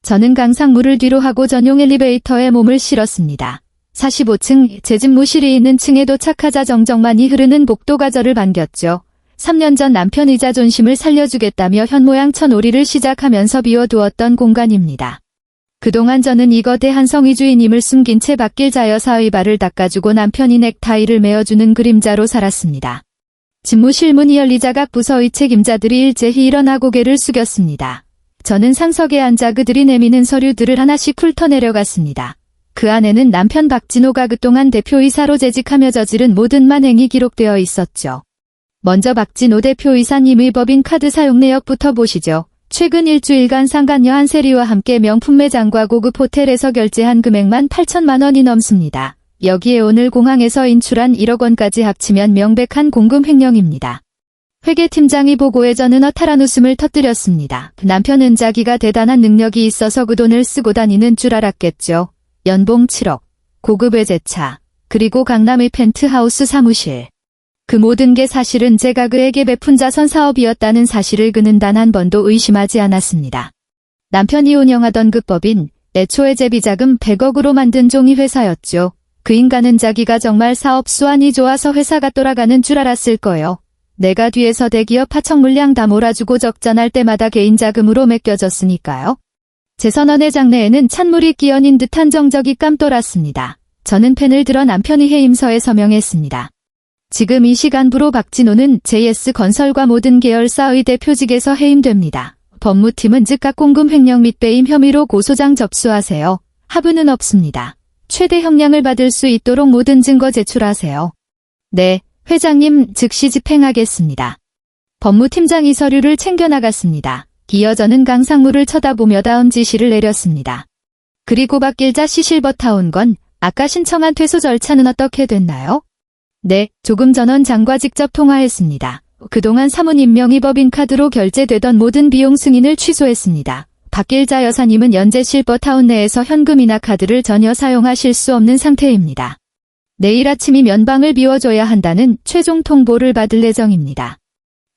저는 강상무를 뒤로 하고 전용 엘리베이터에 몸을 실었습니다. 45층, 제 집무실이 있는 층에 도착하자 정적만이 흐르는 복도가 저를 반겼죠. 3년 전 남편의 자존심을 살려주겠다며 현모양처 놀이를 시작하면서 비워두었던 공간입니다. 그동안 저는 이 거대한 성의 주인임을 숨긴 채 박길자 여사의 발을 닦아주고 남편이 넥타이를 메어주는 그림자로 살았습니다. 집무실 문이 열리자 각 부서의 책임자들이 일제히 일어나 고개를 숙였습니다. 저는 상석에 앉아 그들이 내미는 서류들을 하나씩 훑어내려갔습니다. 그 안에는 남편 박진호가 그동안 대표이사로 재직하며 저지른 모든 만행이 기록되어 있었죠. 먼저 박진호 대표이사님의 법인카드 사용 내역부터 보시죠. 최근 일주일간 상간녀 한세리와 함께 명품 매장과 고급 호텔에서 결제한 금액만 8천만 원이 넘습니다. 여기에 오늘 공항에서 인출한 1억 원까지 합치면 명백한 공금 횡령입니다. 회계팀장이 보고에 저는 허탈한 웃음을 터뜨렸습니다. 남편은 자기가 대단한 능력이 있어서 그 돈을 쓰고 다니는 줄 알았겠죠. 연봉 7억, 고급 외제차, 그리고 강남의 펜트하우스 사무실. 그 모든 게 사실은 제가 그에게 베푼 자선 사업이었다는 사실을 그는 단 한 번도 의심하지 않았습니다. 남편이 운영하던 그 법인, 애초에 제비자금 100억으로 만든 종이회사였죠. 그 인간은 자기가 정말 사업 수완이 좋아서 회사가 돌아가는 줄 알았을 거요. 내가 뒤에서 대기업 하청 물량 다 몰아주고 적자날 때마다 개인 자금으로 맡겨졌으니까요. 제 선언의 장내에는 찬물이 끼얹은 듯한 정적이 깜돌았습니다. 저는 펜을 들어 남편의 해임서에 서명했습니다. 지금 이 시간부로 박진호는 JS건설과 모든 계열사의 대표직에서 해임됩니다. 법무팀은 즉각 공금 횡령 및 배임 혐의로 고소장 접수하세요. 하부는 없습니다. 최대 형량을 받을 수 있도록 모든 증거 제출하세요. 네, 회장님 즉시 집행하겠습니다. 법무팀장이 서류를 챙겨나갔습니다. 이어 저는 강상무를 쳐다보며 다음 지시를 내렸습니다. 그리고 박길자 씨 실버타운 건 아까 신청한 퇴소 절차는 어떻게 됐나요? 네, 조금 전 원장과 직접 통화했습니다. 그동안 사모님 명의 법인카드로 결제되던 모든 비용 승인을 취소했습니다. 박길자 여사님은 현재 실버타운 내에서 현금이나 카드를 전혀 사용하실 수 없는 상태입니다. 내일 아침이면 방을 비워줘야 한다는 최종 통보를 받을 예정입니다.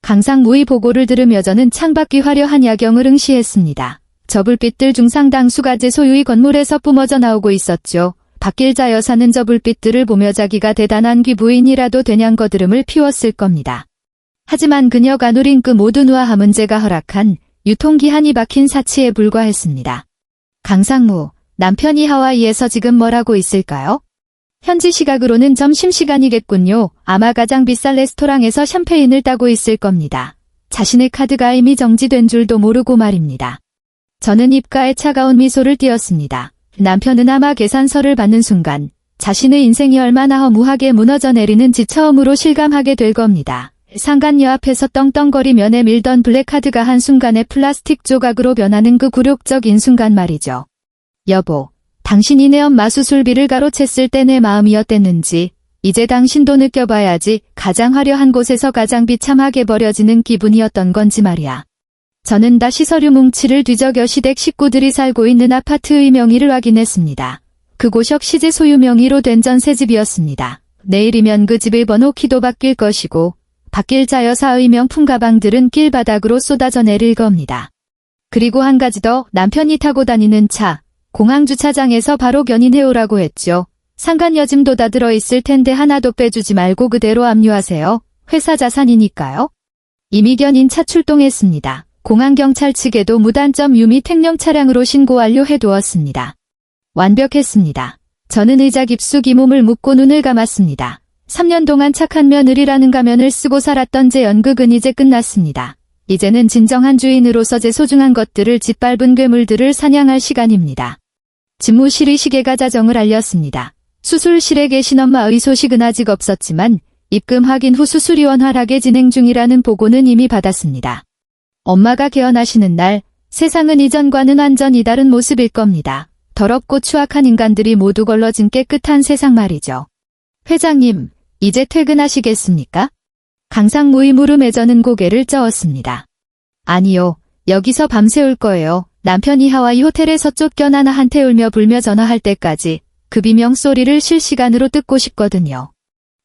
강상무의 보고를 들으며 저는 창밖이 화려한 야경을 응시했습니다. 저 불빛들 중 상당수가 제 소유의 건물에서 뿜어져 나오고 있었죠. 박길자 여사는 저 불빛들을 보며 자기가 대단한 귀부인이라도 되냥거드름을 피웠을 겁니다. 하지만 그녀가 누린 그 모든 우아함은 제가 허락한 유통기한이 박힌 사치에 불과했습니다. 강상무, 남편이 하와이에서 지금 뭘 하고 있을까요? 현지 시각으로는 점심시간이겠군요. 아마 가장 비싼 레스토랑에서 샴페인을 따고 있을 겁니다. 자신의 카드가 이미 정지된 줄도 모르고 말입니다. 저는 입가에 차가운 미소를 띄었습니다. 남편은 아마 계산서를 받는 순간 자신의 인생이 얼마나 허무하게 무너져 내리는지 처음으로 실감하게 될 겁니다. 상간녀 앞에서 떵떵거리며 내밀던 블랙카드가 한순간에 플라스틱 조각으로 변하는 그 굴욕적인 순간 말이죠. 여보, 당신이 내 엄마 수술비를 가로챘을 때 내 마음이 어땠는지 이제 당신도 느껴봐야지. 가장 화려한 곳에서 가장 비참하게 버려지는 기분이었던 건지 말이야. 저는 다시 서류 뭉치를 뒤적여 시댁 식구들이 살고 있는 아파트의 명의를 확인했습니다. 그곳 역시 제 소유 명의로 된 전세집이었습니다. 내일이면 그 집의 번호키도 바뀔 것이고 박길자 여사의 명품 가방들은 길바닥으로 쏟아져 내릴 겁니다. 그리고 한 가지 더, 남편이 타고 다니는 차, 공항 주차장에서 바로 견인해오라고 했죠. 상간여짐도 다 들어있을 텐데 하나도 빼주지 말고 그대로 압류하세요. 회사 자산이니까요. 이미 견인 차 출동했습니다. 공항경찰 측에도 무단점 유미 횡령 차량으로 신고 완료해두었습니다. 완벽했습니다. 저는 의자 깊숙이 몸을 묻고 눈을 감았습니다. 3년 동안 착한 며느리라는 가면을 쓰고 살았던 제 연극은 이제 끝났습니다. 이제는 진정한 주인으로서 제 소중한 것들을 짓밟은 괴물들을 사냥할 시간입니다. 집무실의 시계가 자정을 알렸습니다. 수술실에 계신 엄마의 소식은 아직 없었지만 입금 확인 후 수술이 원활하게 진행 중이라는 보고는 이미 받았습니다. 엄마가 개원하시는 날 세상은 이전과는 완전히 다른 모습일 겁니다. 더럽고 추악한 인간들이 모두 걸러진 깨끗한 세상 말이죠. 회장님, 이제 퇴근하시겠습니까? 강상무의 무릎에 저는 고개를 저었습니다. 아니요, 여기서 밤새울 거예요. 남편이 하와이 호텔에서 쫓겨나 나한테 울며 불며 전화할 때까지 그 비명 소리를 실시간으로 듣고 싶거든요.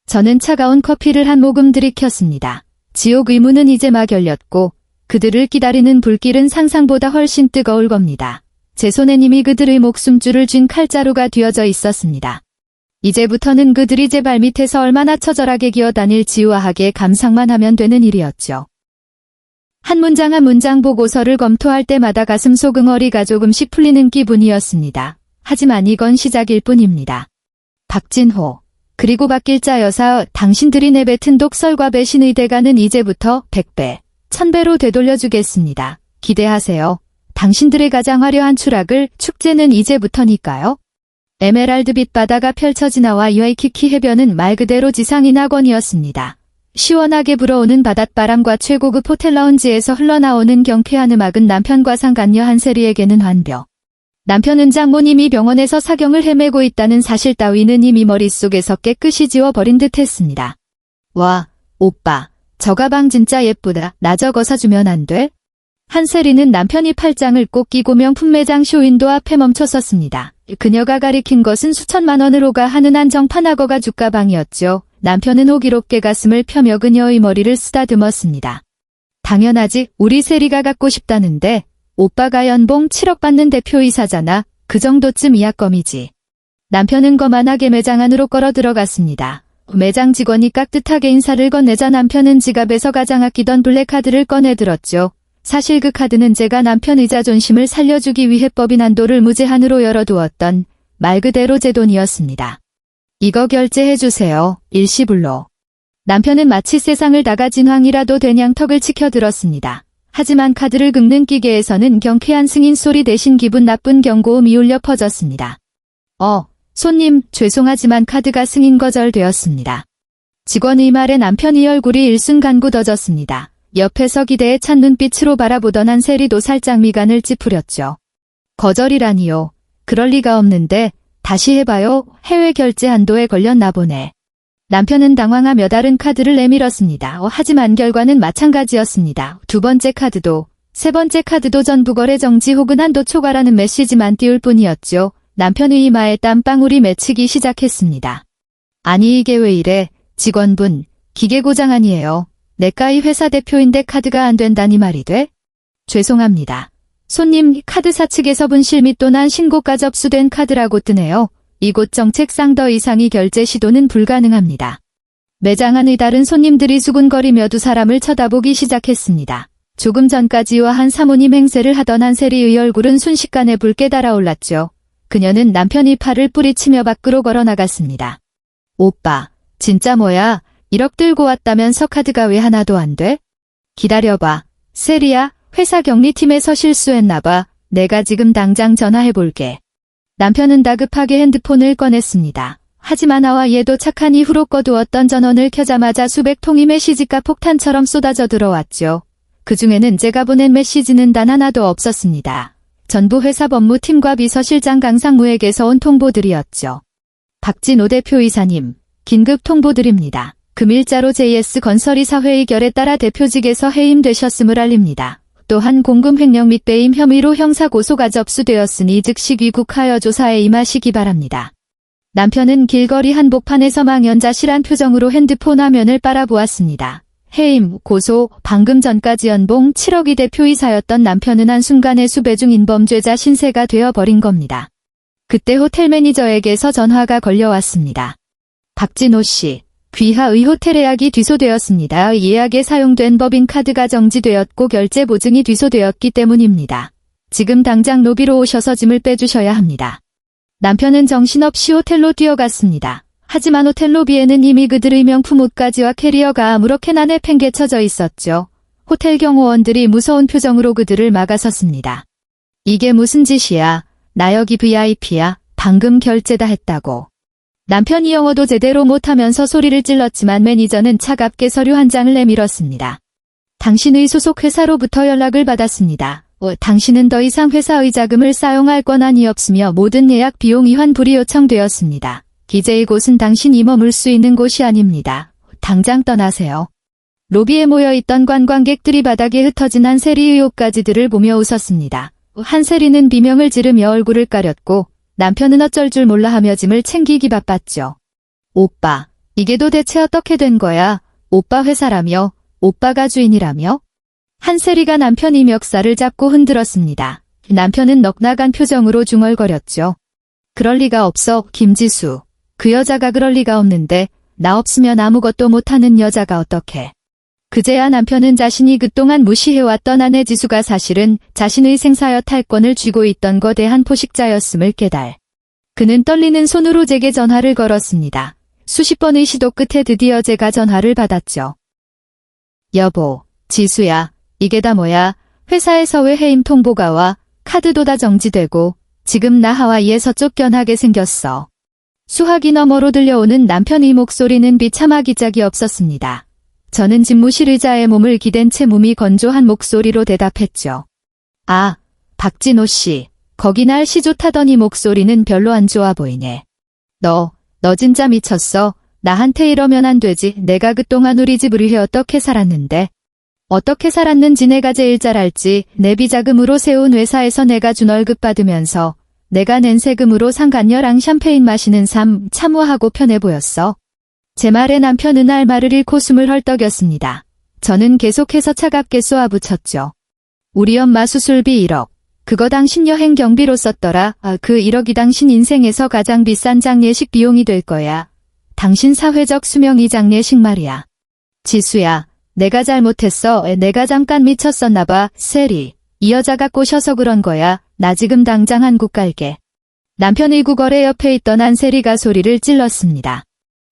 저는 차가운 커피를 한 모금 들이켰습니다. 지옥의 문은 이제 막 열렸고 그들을 기다리는 불길은 상상보다 훨씬 뜨거울 겁니다. 제 손엔 이미 그들의 목숨줄을 쥔 칼자루가 뒤어져 있었습니다. 이제부터는 그들이 제 발밑에서 얼마나 처절하게 기어다닐지 우아하게 감상만 하면 되는 일이었죠. 한 문장 한 문장 보고서를 검토할 때마다 가슴 소긍어리가 조금씩 풀리는 기분이었습니다. 하지만 이건 시작일 뿐입니다. 박진호, 그리고 박길자 여사, 당신들이 내뱉은 독설과 배신의 대가는 이제부터 100배, 1000배로 되돌려주겠습니다. 기대하세요. 당신들의 가장 화려한 추락을, 축제는 이제부터니까요. 에메랄드빛 바다가 펼쳐진 하와이 와이키키 해변은 말 그대로 지상인 낙원이었습니다. 시원하게 불어오는 바닷바람과 최고급 호텔 라운지에서 흘러나오는 경쾌한 음악은 남편과 상간녀 한세리에게는 환벽. 남편은 장모님이 병원에서 사경을 헤매고 있다는 사실 따위는 이미 머릿속에서 깨끗이 지워버린 듯 했습니다. 와, 오빠, 저 가방 진짜 예쁘다. 나 저거 사주면 안 돼? 한세리는 남편이 팔짱을 꼭 끼고 명품 매장 쇼윈도 앞에 멈춰섰습니다. 그녀가 가리킨 것은 수천만 원으로가 하는 한정판 악어가 죽가방이었죠. 남편은 호기롭게 가슴을 펴며 그녀의 머리를 쓰다듬었습니다. 당연하지, 우리 세리가 갖고 싶다는데 오빠가 연봉 7억 받는 대표이사잖아. 그 정도쯤이야 껌이지. 남편은 거만하게 매장 안으로 걸어 들어갔습니다. 매장 직원이 깍듯하게 인사를 건네자 남편은 지갑에서 가장 아끼던 블랙카드를 꺼내들었죠. 사실 그 카드는 제가 남편의 자존심을 살려주기 위해 법인 한도를 무제한으로 열어두었던 말 그대로 제 돈이었습니다. 이거 결제해주세요. 일시불로. 남편은 마치 세상을 다 가진 황이라도 된 양턱을 치켜들었습니다. 하지만 카드를 긁는 기계에서는 경쾌한 승인 소리 대신 기분 나쁜 경고음이 울려 퍼졌습니다. 손님, 죄송하지만 카드가 승인 거절되었습니다. 직원의 말에 남편의 얼굴이 일순간 굳어졌습니다. 옆에서 기대에 찬 눈빛으로 바라보던 한세리도 살짝 미간을 찌푸렸죠. 거절이라니요. 그럴 리가 없는데 다시 해봐요. 해외 결제 한도에 걸렸나 보네. 남편은 당황하며 다른 카드를 내밀었습니다. 하지만 결과는 마찬가지였습니다. 두 번째 카드도 세 번째 카드도 전부 거래 정지 혹은 한도 초과라는 메시지만 띄울 뿐이었죠. 남편의 이마에 땀방울이 맺히기 시작했습니다. 아니 이게 왜 이래. 직원분, 기계 고장 아니에요. 내과의 회사 대표인데 카드가 안 된다니 말이 돼? 죄송합니다. 손님, 카드사 측에서 분실 및 도난 신고가 접수된 카드라고 뜨네요. 이곳 정책상 더 이상의 결제 시도는 불가능합니다. 매장 안의 다른 손님들이 수군거리며 두 사람을 쳐다보기 시작했습니다. 조금 전까지 우아한 사모님 행세를 하던 한세리의 얼굴은 순식간에 붉게 달아올랐죠. 그녀는 남편의 팔을 뿌리치며 밖으로 걸어나갔습니다. 오빠, 진짜 뭐야? 1억 들고 왔다면서 카드가 왜 하나도 안 돼? 기다려봐. 세리야, 회사 격리팀에서 실수했나봐. 내가 지금 당장 전화해볼게. 남편은 다급하게 핸드폰을 꺼냈습니다. 하지만 하와이에도 착한 이후로 꺼두었던 전원을 켜자마자 수백 통의 메시지가 폭탄처럼 쏟아져 들어왔죠. 그 중에는 제가 보낸 메시지는 단 하나도 없었습니다. 전부 회사 법무팀과 비서실장 강상무에게서 온 통보들이었죠. 박진호 대표이사님, 긴급 통보드립니다. 금일자로 JS건설이사 회의결에 따라 대표직에서 해임되셨음을 알립니다. 또한 공금 횡령 및 배임 혐의로 형사고소가 접수되었으니 즉시 귀국하여 조사에 임하시기 바랍니다. 남편은 길거리 한복판에서 망연자실한 표정으로 핸드폰 화면을 빨아보았습니다. 해임, 고소, 방금 전까지 연봉 7억이 대표이사였던 남편은 한순간에 수배중 인범죄자 신세가 되어버린 겁니다. 그때 호텔 매니저에게서 전화가 걸려왔습니다. 박진호 씨, 귀하의 호텔 예약이 취소되었습니다. 예약에 사용된 법인카드가 정지되었고 결제 보증이 취소되었기 때문입니다. 지금 당장 로비로 오셔서 짐을 빼주셔야 합니다. 남편은 정신없이 호텔로 뛰어갔습니다. 하지만 호텔 로비에는 이미 그들의 명품 옷가지와 캐리어가 아무렇게나 내팽개쳐져 있었죠. 호텔 경호원들이 무서운 표정으로 그들을 막아섰습니다. 이게 무슨 짓이야? 나 여기 VIP야. 방금 결제다 했다고. 남편이 영어도 제대로 못하면서 소리를 찔렀지만 매니저는 차갑게 서류 한 장을 내밀었습니다. 당신의 소속 회사로부터 연락을 받았습니다. 당신은 더 이상 회사의 자금을 사용할 권한이 없으며 모든 예약 비용이 환불이 요청되었습니다. 이제 이곳은 당신이 머물 수 있는 곳이 아닙니다. 당장 떠나세요. 로비에 모여있던 관광객들이 바닥에 흩어진 한세리의 옷가지들을 보며 웃었습니다. 한세리는 비명을 지르며 얼굴을 가렸고 남편은 어쩔 줄 몰라 하며 짐을 챙기기 바빴죠. 오빠, 이게 도대체 어떻게 된 거야? 오빠 회사라며? 오빠가 주인이라며? 한세리가 남편이 멱살을 잡고 흔들었습니다. 남편은 넋나간 표정으로 중얼거렸죠. 그럴 리가 없어, 김지수. 그 여자가 그럴 리가 없는데 나 없으면 아무것도 못하는 여자가 어떡해. 그제야 남편은 자신이 그동안 무시해왔던 아내 지수가 사실은 자신의 생사여 탈권을 쥐고 있던 거대한 포식자였음을 깨달. 그는 떨리는 손으로 제게 전화를 걸었습니다. 수십 번의 시도 끝에 드디어 제가 전화를 받았죠. 여보, 지수야, 이게 다 뭐야? 회사에서 왜 해임 통보가 와? 카드도 다 정지되고 지금 나 하와이에서 쫓겨나게 생겼어. 수화기 너머로 들려오는 남편의 목소리는 비참하기 짝이 없었습니다. 저는 집무실 의자에 몸을 기댄 채 몸이 건조한 목소리로 대답했죠. 아, 박진호 씨, 거기 날씨 좋다더니 목소리는 별로 안 좋아 보이네. 너 진짜 미쳤어. 나한테 이러면 안 되지. 내가 그동안 우리 집을 위해 어떻게 살았는데. 어떻게 살았는지 내가 제일 잘 알지. 내 비자금으로 세운 회사에서 내가 준 월급 받으면서 내가 낸 세금으로 산 간녀랑 샴페인 마시는 삶 참호하고 편해 보였어. 제 말에 남편은 할 말을 잃고 숨을 헐떡였습니다. 저는 계속해서 차갑게 쏘아붙였죠. 우리 엄마 수술비 1억. 그거 당신 여행 경비로 썼더라. 그 1억이 당신 인생에서 가장 비싼 장례식 비용이 될 거야. 당신 사회적 수명이 장례식 말이야. 지수야, 내가 잘못했어. 내가 잠깐 미쳤었나 봐. 세리, 이 여자가 꼬셔서 그런 거야. 나 지금 당장 한국 갈게. 남편의 구걸에 옆에 있던 한세리가 소리를 찔렀습니다.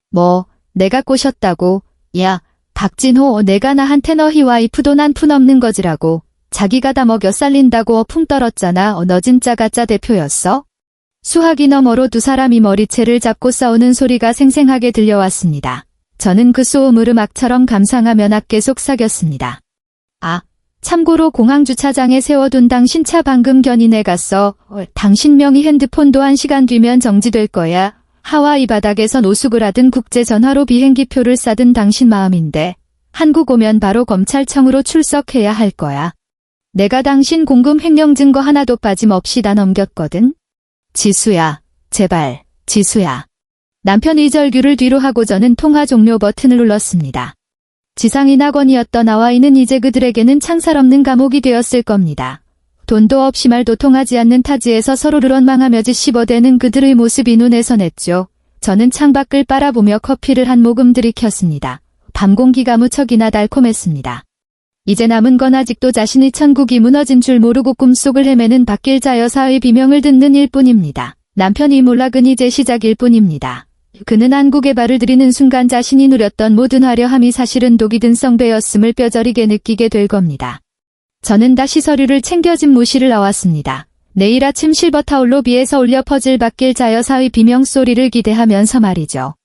뭐, 내가 꼬셨다고? 야, 박진호, 내가 나한테 너희 와이프도 난 푼 없는 거지라고. 자기가 다 먹여 살린다고 어풍 떨었잖아. 너 진짜 가짜 대표였어? 수화기 너머로 두 사람이 머리채를 잡고 싸우는 소리가 생생하게 들려왔습니다. 저는 그 소음을 음악처럼 감상하며 낮게 속삭였습니다. 아, 참고로 공항 주차장에 세워둔 당신 차 방금 견인해 갔어. 당신 명의 핸드폰도 1시간 뒤면 정지될 거야. 하와이 바닥에서 노숙을 하든 국제전화로 비행기표를 싸든 당신 마음인데 한국 오면 바로 검찰청으로 출석해야 할 거야. 내가 당신 공금 횡령 증거 하나도 빠짐없이 다 넘겼거든. 지수야, 제발, 지수야. 남편의 절규를 뒤로 하고 저는 통화 종료 버튼을 눌렀습니다. 지상이 낙원이었던 하와이는 이제 그들에게는 창살 없는 감옥이 되었을 겁니다. 돈도 없이 말도 통하지 않는 타지에서 서로를 원망하며 씹어대는 그들의 모습이 눈에 선했죠. 저는 창밖을 바라보며 커피를 한 모금 들이켰습니다. 밤 공기가 무척이나 달콤했습니다. 이제 남은 건 아직도 자신의 천국이 무너진 줄 모르고 꿈속을 헤매는 박길자 여사의 비명을 듣는 일뿐입니다. 남편이 몰락은 이제 시작일 뿐입니다. 그는 한국에 발을 들이는 순간 자신이 누렸던 모든 화려함이 사실은 독이 든 성배였음을 뼈저리게 느끼게 될 겁니다. 저는 다시 서류를 챙겨 집무실을 나왔습니다. 내일 아침 실버타올 로비에서 울려 퍼질 박길자 여사의 비명소리를 기대하면서 말이죠.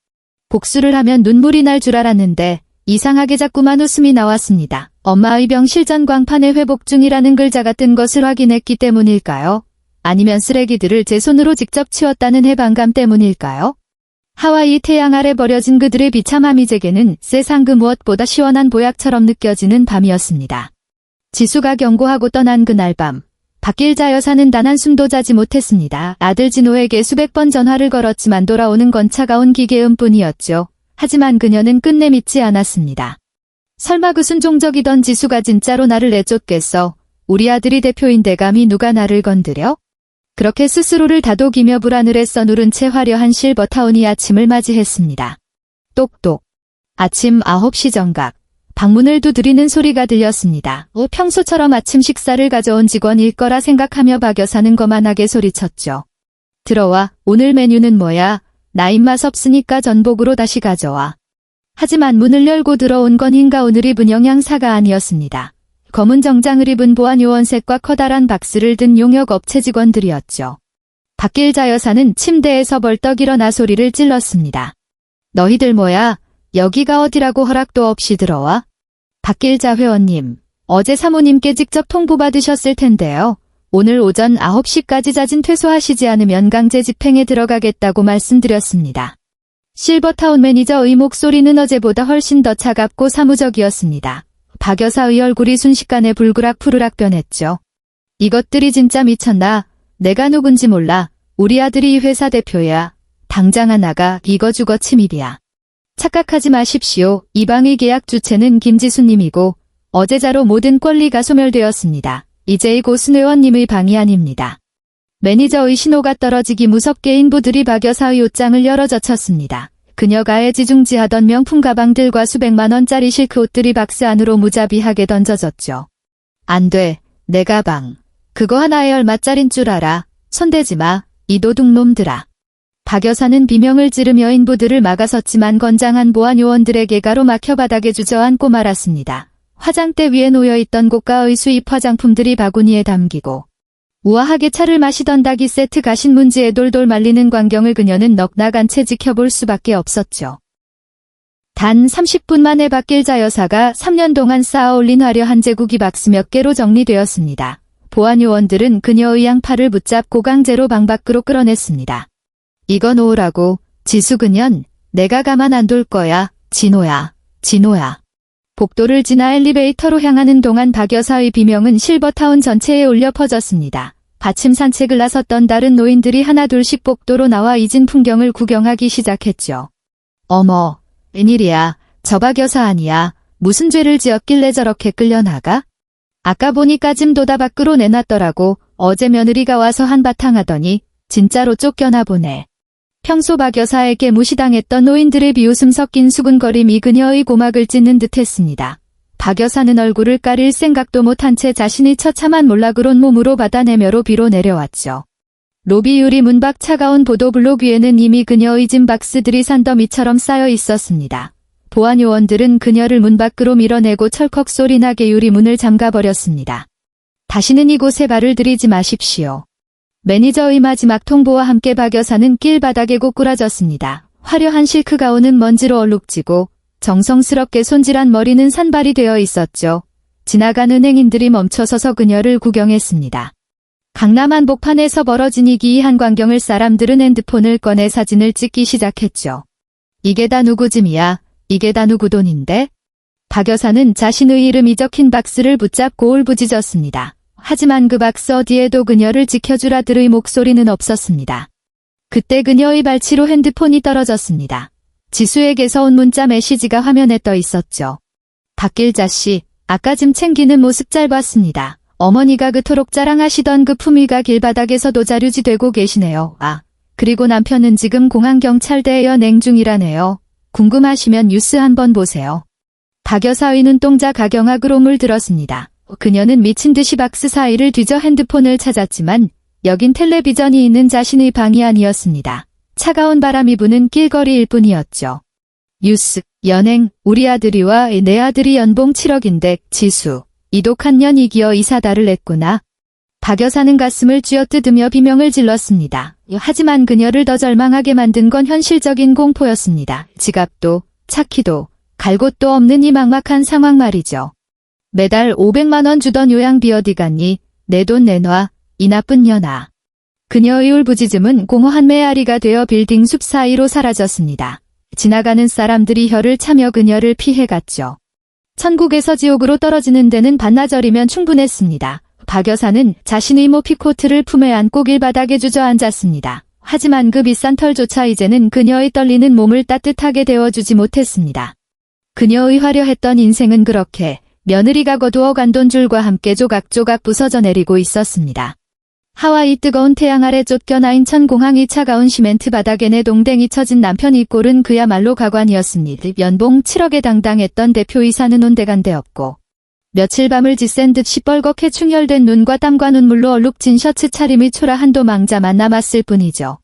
복수를 하면 눈물이 날 줄 알았는데 이상하게 자꾸만 웃음이 나왔습니다. 엄마의 병실 전광판에 회복 중이라는 글자가 뜬 것을 확인했기 때문일까요? 아니면 쓰레기들을 제 손으로 직접 치웠다는 해방감 때문일까요? 하와이 태양 아래 버려진 그들의 비참함이 제게는 세상 그 무엇보다 시원한 보약처럼 느껴지는 밤이었습니다. 지수가 경고하고 떠난 그날 밤, 박길자 여사는 단 한숨도 자지 못했습니다. 아들 진호에게 수백 번 전화를 걸었지만 돌아오는 건 차가운 기계음뿐이었죠. 하지만 그녀는 끝내 믿지 않았습니다. 설마 그 순종적이던 지수가 진짜로 나를 내쫓겠어? 우리 아들이 대표인데 감히 누가 나를 건드려? 그렇게 스스로를 다독이며 불하늘에 써누른 채 화려한 실버타운이 아침을 맞이했습니다. 똑똑. 아침 9시 정각. 방문을 두드리는 소리가 들렸습니다. 평소처럼 아침 식사를 가져온 직원일 거라 생각하며 박 여사는 거만하게 소리쳤죠. 들어와, 오늘 메뉴는 뭐야? 나 입맛 없으니까 전복으로 다시 가져와. 하지만 문을 열고 들어온 건 흰 가운을 입은 영양사가 아니었습니다. 검은 정장을 입은 보안 요원색과 커다란 박스를 든 용역 업체 직원들이었죠. 박길자 여사는 침대에서 벌떡 일어나 소리를 찔렀습니다. 너희들 뭐야? 여기가 어디라고 허락도 없이 들어와? 박길자 회원님, 어제 사모님께 직접 통보받으셨을 텐데요. 오늘 오전 9시까지 자진 퇴소하시지 않으면 강제 집행에 들어가겠다고 말씀드렸습니다. 실버타운 매니저의 목소리는 어제보다 훨씬 더 차갑고 사무적이었습니다. 박 여사의 얼굴이 순식간에 불그락 푸르락 변했죠. 이것들이 진짜 미쳤나? 내가 누군지 몰라. 우리 아들이 이 회사 대표야. 당장 나가. 이거 주거 침입이야. 착각하지 마십시오. 이 방의 계약 주체는 김지수님이고 어제자로 모든 권리가 소멸되었습니다. 이제 이곳은 회원님의 방이 아닙니다. 매니저의 신호가 떨어지기 무섭게 인부들이 박 여사의 옷장을 열어 젖혔습니다. 그녀가 애지중지하던 명품 가방들과 수백만 원짜리 실크 옷들이 박스 안으로 무자비하게 던져졌죠. 안 돼. 내 가방. 그거 하나에 얼마짜린 줄 알아. 손대지 마. 이 도둑놈들아. 박 여사는 비명을 지르며 인부들을 막아섰지만 건장한 보안 요원들에게 가로막혀 바닥에 주저앉고 말았습니다. 화장대 위에 놓여있던 고가의 수입 화장품들이 바구니에 담기고 우아하게 차를 마시던 닭이 세트 가신 문지에 돌돌 말리는 광경을 그녀는 넋나간 채 지켜볼 수밖에 없었죠. 단 30분 만에 박길자 여사가 3년 동안 쌓아올린 화려한 제국이 박스 몇 개로 정리되었습니다. 보안 요원들은 그녀의 양팔을 붙잡고 강제로 방 밖으로 끌어냈습니다. 이거 놓으라고. 지수 그년, 내가 가만 안 둘 거야. 진호야, 진호야. 복도를 지나 엘리베이터로 향하는 동안 박 여사의 비명은 실버타운 전체에 울려 퍼졌습니다. 아침 산책을 나섰던 다른 노인들이 하나둘씩 복도로 나와 잊은 풍경을 구경하기 시작했죠. 어머, 웬일이야. 저 박 여사 아니야. 무슨 죄를 지었길래 저렇게 끌려나가? 아까 보니까 짐도다 밖으로 내놨더라고. 어제 며느리가 와서 한바탕 하더니 진짜로 쫓겨나 보네. 평소 박 여사에게 무시당했던 노인들의 비웃음 섞인 수근거림이 그녀의 고막을 찢는 듯했습니다. 박 여사는 얼굴을 가릴 생각도 못한 채 자신이 처참한 몰락을 온몸으로 받아내며 로비로 내려왔죠. 로비 유리 문 밖 차가운 보도블록 위에는 이미 그녀의 짐 박스들이 산더미처럼 쌓여 있었습니다. 보안 요원들은 그녀를 문 밖으로 밀어내고 철컥 소리나게 유리문을 잠가버렸습니다. 다시는 이곳에 발을 들이지 마십시오. 매니저의 마지막 통보와 함께 박 여사는 길바닥에 고꾸라졌습니다. 화려한 실크 가운은 먼지로 얼룩지고 정성스럽게 손질한 머리는 산발이 되어 있었죠. 지나가는 행인들이 멈춰서서 그녀를 구경했습니다. 강남 한복판에서 벌어진 이기이한 광경을 사람들은 핸드폰을 꺼내 사진을 찍기 시작했죠. 이게 다 누구 짐이야? 이게 다 누구 돈인데? 박 여사는 자신의 이름이 적힌 박스를 붙잡고 울부짖었습니다. 하지만 그 박스 어디에도 그녀를 지켜줄 아들의 목소리는 없었습니다. 그때 그녀의 발치로 핸드폰이 떨어졌습니다. 지수에게서 온 문자 메시지가 화면에 떠 있었죠. 박길자 씨, 아까 짐 챙기는 모습 잘 봤습니다. 어머니가 그토록 자랑하시던 그 품위가 길바닥에서 도자류지 되고 계시네요. 아, 그리고 남편은 지금 공항경찰대에 연행 중이라네요. 궁금하시면 뉴스 한번 보세요. 박 여사의 눈동자 가경악으로 물들었습니다. 그녀는 미친 듯이 박스 사이를 뒤져 핸드폰을 찾았지만 여긴 텔레비전이 있는 자신의 방이 아니었습니다. 차가운 바람이 부는 길거리일 뿐이었죠. 뉴스, 연행, 우리 아들이와 내 아들이 연봉 7억인데 지수, 이 독한 년이 기어 이사다를 냈구나. 박 여사는 가슴을 쥐어뜯으며 비명을 질렀습니다. 하지만 그녀를 더 절망하게 만든 건 현실적인 공포였습니다. 지갑도, 차키도, 갈 곳도 없는 이 막막한 상황 말이죠. 매달 500만 원 주던 요양비 어디 갔니? 내 돈 내놔. 이 나쁜 년아. 그녀의 울부짖음은 공허한 메아리가 되어 빌딩 숲 사이로 사라졌습니다. 지나가는 사람들이 혀를 차며 그녀를 피해갔죠. 천국에서 지옥으로 떨어지는 데는 반나절이면 충분했습니다. 박 여사는 자신의 모피코트를 품에 안고 길바닥에 주저앉았습니다. 하지만 그 비싼 털조차 이제는 그녀의 떨리는 몸을 따뜻하게 데워주지 못했습니다. 그녀의 화려했던 인생은 그렇게 며느리가 거두어 간 돈줄과 함께 조각조각 부서져 내리고 있었습니다. 하와이 뜨거운 태양 아래 쫓겨나 인천공항이 차가운 시멘트 바닥에 내동댕이 쳐진 남편이 꼴은 그야말로 가관이었습니다. 연봉 7억에 당당했던 대표이사는 온데간데 없고 며칠 밤을 지샌 듯 시뻘겋게 충혈된 눈과 땀과 눈물로 얼룩진 셔츠 차림의 초라한 도망자만 남았을 뿐이죠.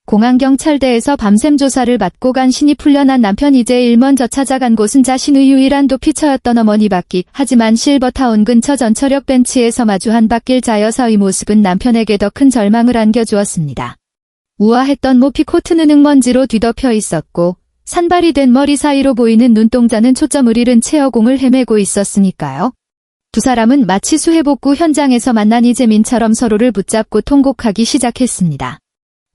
공안경찰대에서 밤샘 조사를 받고 간신히 풀려난 남편이 제일 먼저 찾아간 곳은 자신의 유일한 도피처였던 어머니 밖이. 하지만 실버타운 근처 전철역 벤치에서 마주한 박길자 여사의 모습은 남편에게 더 큰 절망을 안겨주었습니다. 우아했던 모피 코트는 흙먼지로 뒤덮여 있었고 산발이 된 머리 사이로 보이는 눈동자는 초점을 잃은 채 허공을 헤매고 있었으니까요. 두 사람은 마치 수해복구 현장에서 만난 이재민처럼 서로를 붙잡고 통곡하기 시작했습니다.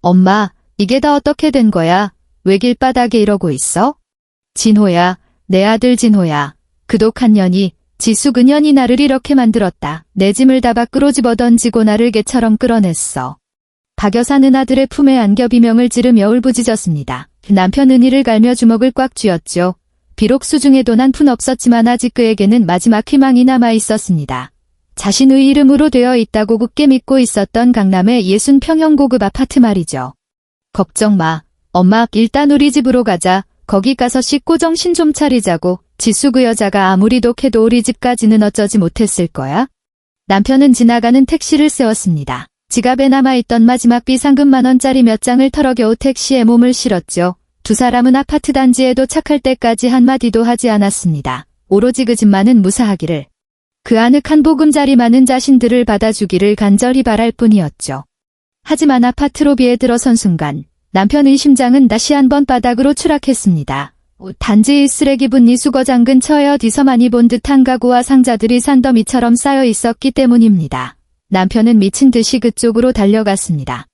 엄마, 이게 다 어떻게 된 거야? 왜 길바닥에 이러고 있어? 진호야, 내 아들 진호야. 그 독한 년이, 지수 그년이 나를 이렇게 만들었다. 내 짐을 다 밖으로 집어던지고 나를 개처럼 끌어냈어. 박 여사는 아들의 품에 안겨 비명을 지르며 울부짖었습니다. 남편은 이를 갈며 주먹을 꽉 쥐었죠. 비록 수중에도 난 푼 없었지만 아직 그에게는 마지막 희망이 남아 있었습니다. 자신의 이름으로 되어 있다고 굳게 믿고 있었던 강남의 60평형 고급 아파트 말이죠. 걱정 마. 엄마, 일단 우리 집으로 가자. 거기 가서 씻고 정신 좀 차리자고. 지수 그 여자가 아무리 독해도 우리 집까지는 어쩌지 못했을 거야? 남편은 지나가는 택시를 세웠습니다. 지갑에 남아있던 마지막 비상금 10,000원짜리 몇 장을 털어 겨우 택시에 몸을 실었죠. 두 사람은 아파트 단지에 도착할 때까지 한마디도 하지 않았습니다. 오로지 그 집만은 무사하기를. 그 아늑한 보금자리 많은 자신들을 받아주기를 간절히 바랄 뿐이었죠. 하지만 아파트 로비에 들어선 순간 남편의 심장은 다시 한번 바닥으로 추락했습니다. 단지 쓰레기 분리수거장 근처에 어디서 많이 본 듯한 가구와 상자들이 산더미처럼 쌓여 있었기 때문입니다. 남편은 미친 듯이 그쪽으로 달려갔습니다.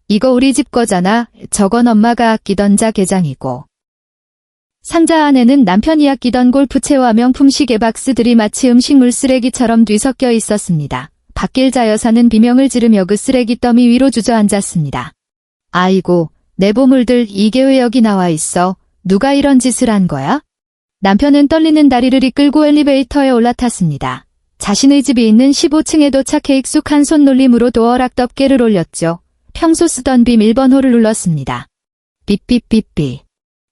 이거 우리 집 거잖아. 저건 엄마가 아끼던 자개장이고. 상자 안에는 남편이 아끼던 골프채와 명품 시계 박스들이 마치 음식물 쓰레기처럼 뒤섞여 있었습니다. 박길자 여사는 비명을 지르며 그 쓰레기 더미 위로 주저앉았습니다. 아이고, 내 보물들 이게 왜 여기 나와 있어? 누가 이런 짓을 한 거야? 남편은 떨리는 다리를 이끌고 엘리베이터에 올라탔습니다. 자신의 집이 있는 15층에 도착해 익숙한 손놀림으로 도어락 덮개를 올렸죠. 평소 쓰던 비밀번호를 눌렀습니다. 삐삐삐삐.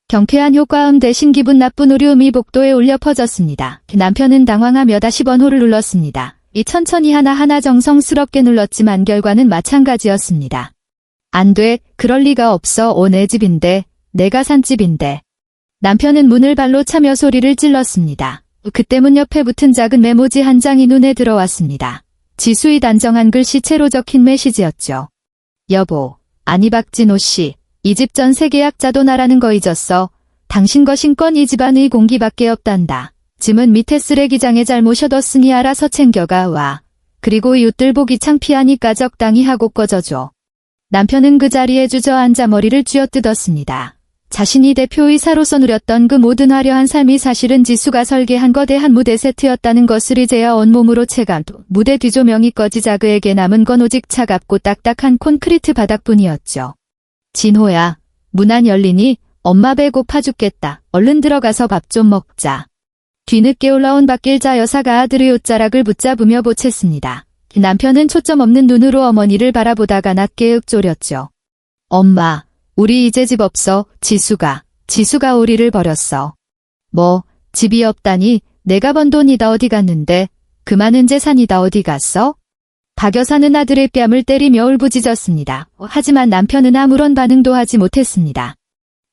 경쾌한 효과음 대신 기분 나쁜 울음이 복도에 울려 퍼졌습니다. 남편은 당황하며 다시 번호를 눌렀습니다. 천천히 하나하나 정성스럽게 눌렀지만 결과는 마찬가지였습니다. 안 돼, 그럴 리가 없어. 내 집인데, 내가 산 집인데. 남편은 문을 발로 차며 소리를 찔렀습니다. 그때 문 옆에 붙은 작은 메모지 한 장이 눈에 들어왔습니다. 지수의 단정한 글씨체로 적힌 메시지였죠. 여보, 아니 박진호 씨, 이 집 전세 계약자도 나라는 거 잊었어. 당신 거 신건 이 집안의 공기밖에 없단다. 짐은 밑에 쓰레기장에 잘 모셔뒀으니 알아서 챙겨가 와. 그리고 이웃들 보기 창피하니까 적당히 하고 꺼져줘. 남편은 그 자리에 주저앉아 머리를 쥐어뜯었습니다. 자신이 대표이사로서 누렸던 그 모든 화려한 삶이 사실은 지수가 설계한 거대한 무대 세트였다는 것을 이제야 온몸으로 체감. 무대 뒤조명이 꺼지자 그에게 남은 건 오직 차갑고 딱딱한 콘크리트 바닥뿐이었죠. 진호야, 문 안 열리니? 엄마 배고파 죽겠다. 얼른 들어가서 밥 좀 먹자. 뒤늦게 올라온 박길자 여사가 아들의 옷자락을 붙잡으며 보챘습니다. 남편은 초점 없는 눈으로 어머니를 바라보다가 낮게 윽조렸죠. 엄마, 우리 이제 집 없어. 지수가 우리를 버렸어. 뭐, 집이 없다니? 내가 번 돈이 다 어디 갔는데? 그 많은 재산이 다 어디 갔어? 박 여사는 아들의 뺨을 때리며 울부짖었습니다. 하지만 남편은 아무런 반응도 하지 못했습니다.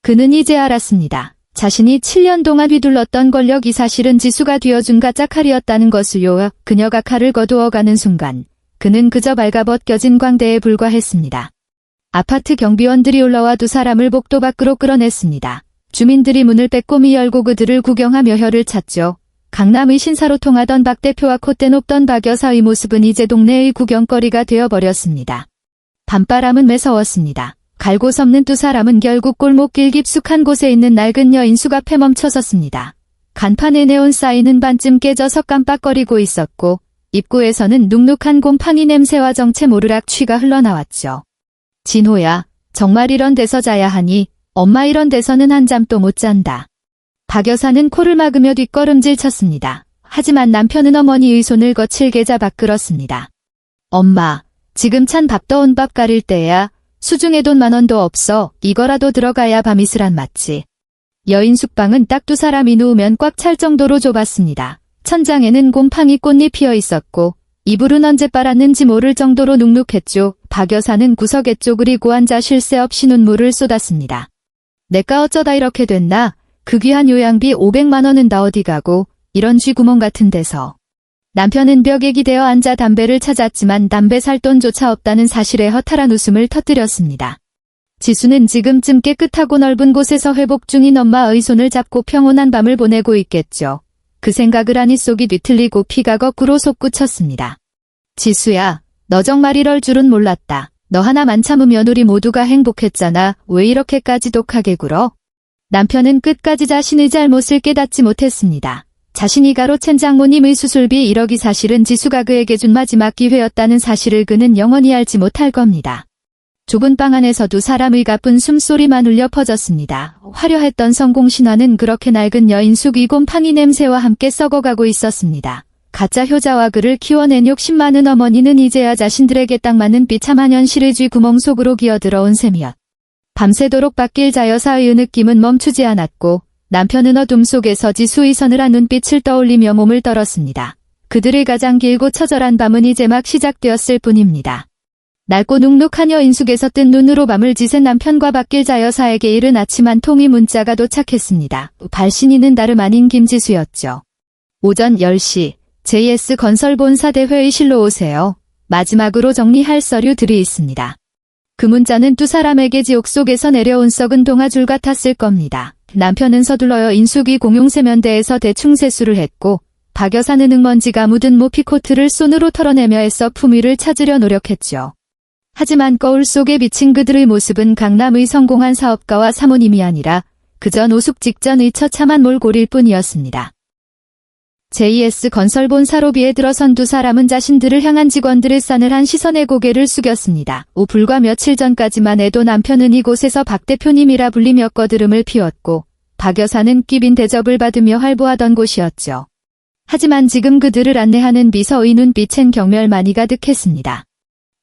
그는 이제 알았습니다. 자신이 7년 동안 휘둘렀던 권력이 사실은 지수가 뒤어준 가짜 칼이었다는 것을요. 그녀가 칼을 거두어가는 순간 그는 그저 발가벗겨진 광대에 불과했습니다. 아파트 경비원들이 올라와 두 사람을 복도 밖으로 끌어냈습니다. 주민들이 문을 빼꼼히 열고 그들을 구경하며 혀를 찼죠. 강남의 신사로 통하던 박 대표와 콧대 높던 박 여사의 모습은 이제 동네의 구경거리가 되어버렸습니다. 밤바람은 매서웠습니다. 갈고 섭는 두 사람은 결국 골목길 깊숙한 곳에 있는 낡은 여인숙 앞에 멈춰섰습니다. 간판에 네온 사인은 반쯤 깨져서 깜빡거리고 있었고 입구에서는 눅눅한 곰팡이 냄새와 정체 모르락 취가 흘러나왔죠. 진호야, 정말 이런 데서 자야 하니? 엄마 이런 데서는 한잠도 못 잔다. 박 여사는 코를 막으며 뒷걸음질 쳤습니다. 하지만 남편은 어머니의 손을 거칠게 잡아 끌었습니다. 엄마, 지금 찬 밥도 온 밥 가릴 때야. 수중에 돈 10,000원도 없어. 이거라도 들어가야 밤이슬한 맞지. 여인 숙방은 딱 두 사람이 누우면 꽉 찰 정도로 좁았습니다. 천장에는 곰팡이 꽃잎 피어 있었고 이불은 언제 빨았는지 모를 정도로 눅눅했죠. 박 여사는 구석에 쪼그리고 앉아 쉴 새 없이 눈물을 쏟았습니다. 내가 어쩌다 이렇게 됐나? 그 귀한 요양비 500만 원은 다 어디 가고 이런 쥐구멍 같은 데서. 남편은 벽에 기대어 앉아 담배를 찾았지만 담배 살 돈조차 없다는 사실에 허탈한 웃음을 터뜨렸습니다. 지수는 지금쯤 깨끗하고 넓은 곳에서 회복 중인 엄마의 손을 잡고 평온한 밤을 보내고 있겠죠. 그 생각을 하니 속이 뒤틀리고 피가 거꾸로 솟구쳤습니다. 지수야, 너 정말 이럴 줄은 몰랐다. 너 하나만 참으면 우리 모두가 행복했잖아. 왜 이렇게까지 독하게 굴어? 남편은 끝까지 자신의 잘못을 깨닫지 못했습니다. 자신이 가로챈 장모님의 수술비 1억이 사실은 지수가 그에게 준 마지막 기회였다는 사실을 그는 영원히 알지 못할 겁니다. 좁은 방 안에서 두 사람의 가쁜 숨소리만 울려 퍼졌습니다. 화려했던 성공신화는 그렇게 낡은 여인숙 위곰팡이 냄새와 함께 썩어가고 있었습니다. 가짜 효자와 그를 키워낸 욕심 많은 어머니는 이제야 자신들에게 딱 맞는 비참한 현실의 쥐구멍 속으로 기어들어온 셈이었. 밤새도록 박길자 여사의 느낌은 멈추지 않았고 남편은 어둠 속에서 지수의 서늘한 눈빛을 떠올리며 몸을 떨었습니다. 그들의 가장 길고 처절한 밤은 이제 막 시작되었을 뿐입니다. 낡고 눅눅한 여인숙에서 뜬 눈으로 밤을 지샌 남편과 박길자 여사에게 이른 아침 한 통의 문자가 도착했습니다. 발신인은 다름 아닌 김지수였죠. 오전 10시 JS건설 본사 대회의실로 오세요. 마지막으로 정리할 서류들이 있습니다. 그 문자는 두 사람에게 지옥 속에서 내려온 썩은 동아줄 같았을 겁니다. 남편은 서둘러여 인숙이 공용 세면대에서 대충 세수를 했고 박 여사는 흙먼지가 묻은 모피코트를 손으로 털어내며 애써 품위를 찾으려 노력했죠. 하지만 거울 속에 비친 그들의 모습은 강남의 성공한 사업가와 사모님이 아니라 그저 노숙 직전의 처참한 몰골일 뿐이었습니다. JS건설 본사로 비에 들어선 두 사람은 자신들을 향한 직원들의 싸늘한 시선에 고개를 숙였습니다. 불과 며칠 전까지만 해도 남편은 이곳에서 박 대표님이라 불리며 꺼드름을 피웠고 박 여사는 끼빈 대접을 받으며 활보하던 곳이었죠. 하지만 지금 그들을 안내하는 비서의 눈빛엔 경멸만이 가득했습니다.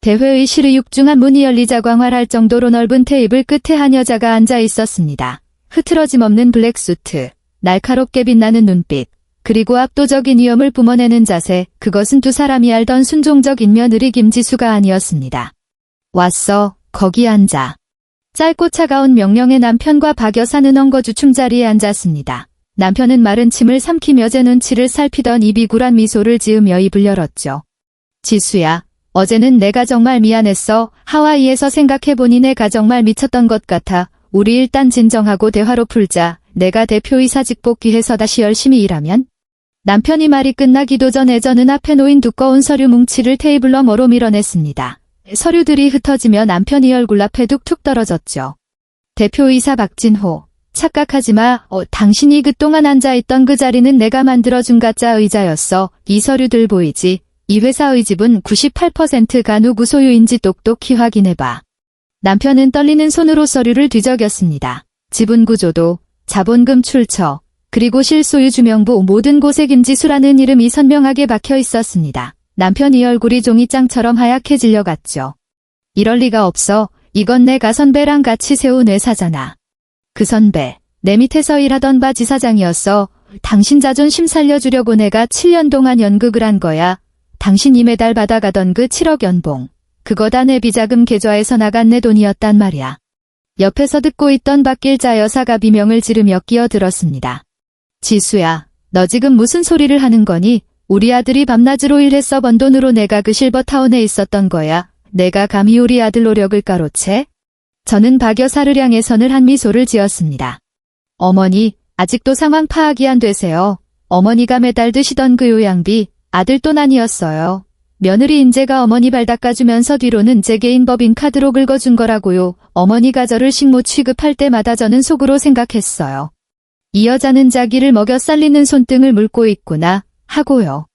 대회의실의 육중한 문이 열리자 광활할 정도로 넓은 테이블 끝에 한 여자가 앉아 있었습니다. 흐트러짐 없는 블랙 수트, 날카롭게 빛나는 눈빛, 그리고 압도적인 위엄을 뿜어내는 자세, 그것은 두 사람이 알던 순종적인 며느리 김지수가 아니었습니다. 왔어, 거기 앉아. 짧고 차가운 명령에 남편과 박 여사는 엉거주춤 자리에 앉았습니다. 남편은 마른 침을 삼키며 제 눈치를 살피던 이 비굴한 미소를 지으며 입을 열었죠. 지수야, 어제는 내가 정말 미안했어. 하와이에서 생각해보니 내가 정말 미쳤던 것 같아. 우리 일단 진정하고 대화로 풀자. 내가 대표이사 직복귀해서 다시 열심히 일하면? 남편이 말이 끝나기도 전에 저는 앞에 놓인 두꺼운 서류 뭉치를 테이블 너머로 밀어냈습니다. 서류들이 흩어지며 남편이 얼굴 앞에 툭툭 떨어졌죠. 대표이사 박진호. 착각하지 마. 당신이 그동안 앉아있던 그 자리는 내가 만들어준 가짜 의자였어. 이 서류들 보이지? 이 회사의 지분 98%가 누구 소유인지 똑똑히 확인해봐. 남편은 떨리는 손으로 서류를 뒤적였습니다. 지분 구조도, 자본금 출처, 그리고 실소유 주명부 모든 곳에 김지수라는 이름이 선명하게 박혀 있었습니다. 남편이 얼굴이 종이장처럼 하얗게 질려갔죠. 이럴 리가 없어. 이건 내가 선배랑 같이 세운 회사잖아. 그 선배, 내 밑에서 일하던 바 지사장이었어. 당신 자존심 살려주려고 내가 7년 동안 연극을 한 거야. 당신이 매달 받아가던 그 7억 연봉. 그거 다 내 비자금 계좌에서 나간 내 돈이었단 말이야. 옆에서 듣고 있던 박길자 여사가 비명을 지르며 끼어들었습니다. 지수야, 너 지금 무슨 소리를 하는 거니? 우리 아들이 밤낮으로 일해서 번 돈으로 내가 그 실버타운에 있었던 거야. 내가 감히 우리 아들 노력을 가로채? 저는 박 여사를 향해 선을 한 미소를 지었습니다. 어머니, 아직도 상황 파악이 안 되세요. 어머니가 매달 드시던 그 요양비, 아들 돈 아니었어요. 며느리 인재가 어머니 발 닦아주면서 뒤로는 제 개인 법인카드로 긁어준 거라고요. 어머니가 저를 식모 취급할 때마다 저는 속으로 생각했어요. 이 여자는 자기를 먹여 살리는 손등을 물고 있구나 하고요.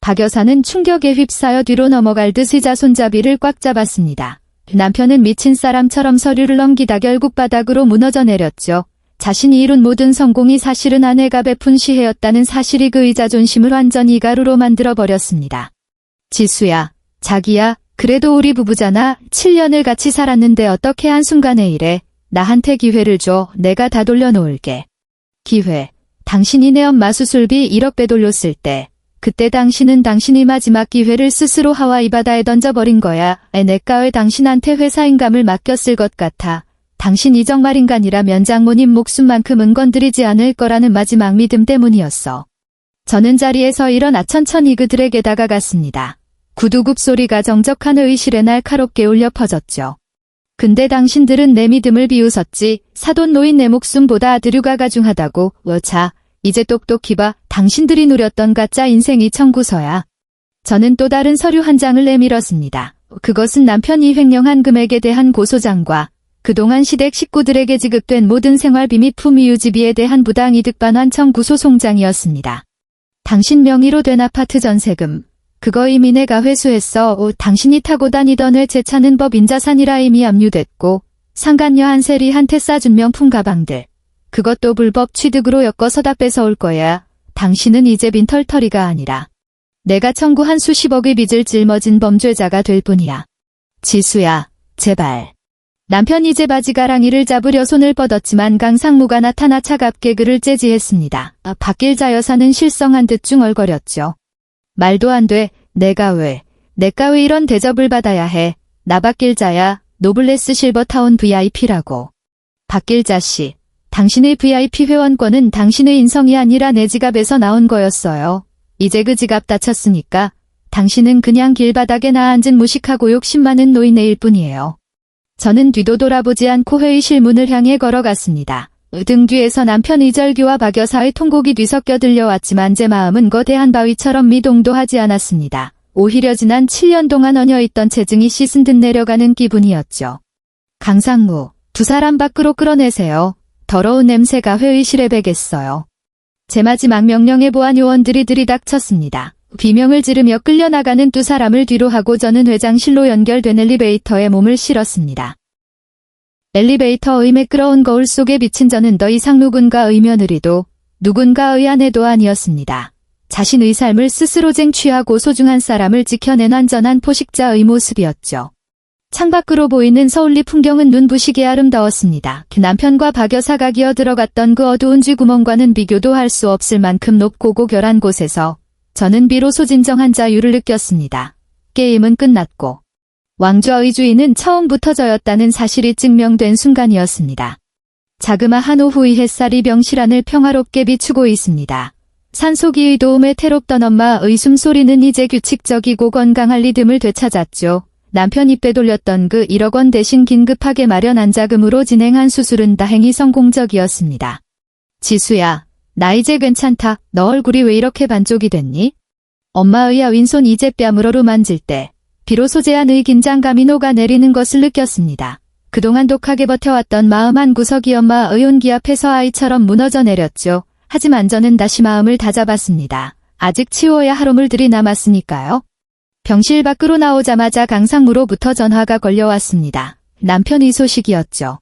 박 여사는 충격에 휩싸여 뒤로 넘어갈 듯 의자 손잡이를 꽉 잡았습니다. 남편은 미친 사람처럼 서류를 넘기다 결국 바닥으로 무너져 내렸죠. 자신이 이룬 모든 성공이 사실은 아내가 베푼 시혜였다는 사실이 그의 자존심을 완전히 가루로 만들어버렸습니다. 지수야, 자기야, 그래도 우리 부부잖아. 7년을 같이 살았는데 어떻게 한순간에 이래. 나한테 기회를 줘. 내가 다 돌려놓을게. 기회. 당신이 내 엄마 수술비 1억 빼돌렸을 때 그때 당신은 당신이 마지막 기회를 스스로 하와이 바다에 던져버린 거야. 내가 왜 당신한테 회사 인감을 맡겼을 것 같아. 당신이 정말 인간이라면 장모님 목숨만큼은 건드리지 않을 거라는 마지막 믿음 때문이었어. 저는 자리에서 일어나 천천히 그들에게 다가갔습니다. 구두굽 소리가 정적한 의실에 날카롭게 울려 퍼졌죠. 근데 당신들은 내 믿음을 비웃었지. 사돈 노인 내 목숨보다 아들유가 가중하다고. 자, 이제 똑똑히 봐. 당신들이 누렸던 가짜 인생이 청구서야. 저는 또 다른 서류 한 장을 내밀었습니다. 그것은 남편이 횡령한 금액에 대한 고소장과 그동안 시댁 식구들에게 지급된 모든 생활비 및 품위 유지비에 대한 부당이득 반환 청구 소송장이었습니다. 당신 명의로 된 아파트 전세금. 그거 이미 내가 회수했어. 당신이 타고 다니던 외제차는 법인자산이라 이미 압류됐고 상간녀 한세리한테 싸준 명품 가방들. 그것도 불법 취득으로 엮어서 다 뺏어올 거야. 당신은 이제 빈털터리가 아니라 내가 청구한 수십억의 빚을 짊어진 범죄자가 될 뿐이야. 지수야, 제발. 남편 이제 바지가랑이를 잡으려 손을 뻗었지만 강상무가 나타나 차갑게 그를 제지했습니다. 박길자 여사는 실성한 듯 중얼거렸죠. 말도 안 돼. 내가 왜 이런 대접을 받아야 해. 나 박길자야. 노블레스 실버타운 VIP라고. 박길자 씨, 당신의 VIP 회원권은 당신의 인성이 아니라 내 지갑에서 나온 거였어요. 이제 그 지갑 다쳤으니까 당신은 그냥 길바닥에 나앉은 무식하고 욕심 많은 노인네일 뿐이에요. 저는 뒤도 돌아보지 않고 회의실 문을 향해 걸어갔습니다. 등 뒤에서 남편 이절규와 박 여사의 통곡이 뒤섞여 들려왔지만 제 마음은 거대한 바위처럼 미동도 하지 않았습니다. 오히려 지난 7년 동안 얹어있던 체증이 씻은 듯 내려가는 기분이었죠. 강상무, 두 사람 밖으로 끌어내세요. 더러운 냄새가 회의실에 배겠어요. 제 마지막 명령에 보안 요원들이 들이닥쳤습니다. 비명을 지르며 끌려나가는 두 사람을 뒤로 하고 저는 회장실로 연결된 엘리베이터에 몸을 실었습니다. 엘리베이터의 매끄러운 거울 속에 비친 저는 더 이상 누군가의 며느리도 누군가의 아내도 아니었습니다. 자신의 삶을 스스로 쟁취하고 소중한 사람을 지켜낸 완전한 포식자의 모습이었죠. 창밖으로 보이는 서울리 풍경은 눈부시게 아름다웠습니다. 남편과 박 여사가 기어 들어갔던 그 어두운 쥐구멍과는 비교도 할 수 없을 만큼 높고 고결한 곳에서 저는 비로소 진정한 자유를 느꼈습니다. 게임은 끝났고 왕좌의 주인은 처음부터 저였다는 사실이 증명된 순간이었습니다. 자그마한 오후의 햇살이 병실안을 평화롭게 비추고 있습니다. 산소기의 도움에 태롭던 엄마의 숨소리는 이제 규칙적이고 건강한 리듬을 되찾았죠. 남편 입에 돌렸던 그 1억 원 대신 긴급하게 마련한 자금으로 진행한 수술은 다행히 성공적이었습니다. 지수야, 나 이제 괜찮다. 너 얼굴이 왜 이렇게 반쪽이 됐니? 엄마의 야윈손 이제 뺨으로 만질 때 비로소 제 안의 긴장감이 녹아내리는 것을 느꼈습니다. 그동안 독하게 버텨왔던 마음 한 구석이 엄마의 온기 앞에서 아이처럼 무너져 내렸죠. 하지만 저는 다시 마음을 다잡았습니다. 아직 치워야 할 오물들이 남았으니까요. 병실 밖으로 나오자마자 강상무로부터 전화가 걸려왔습니다. 남편의 소식이었죠.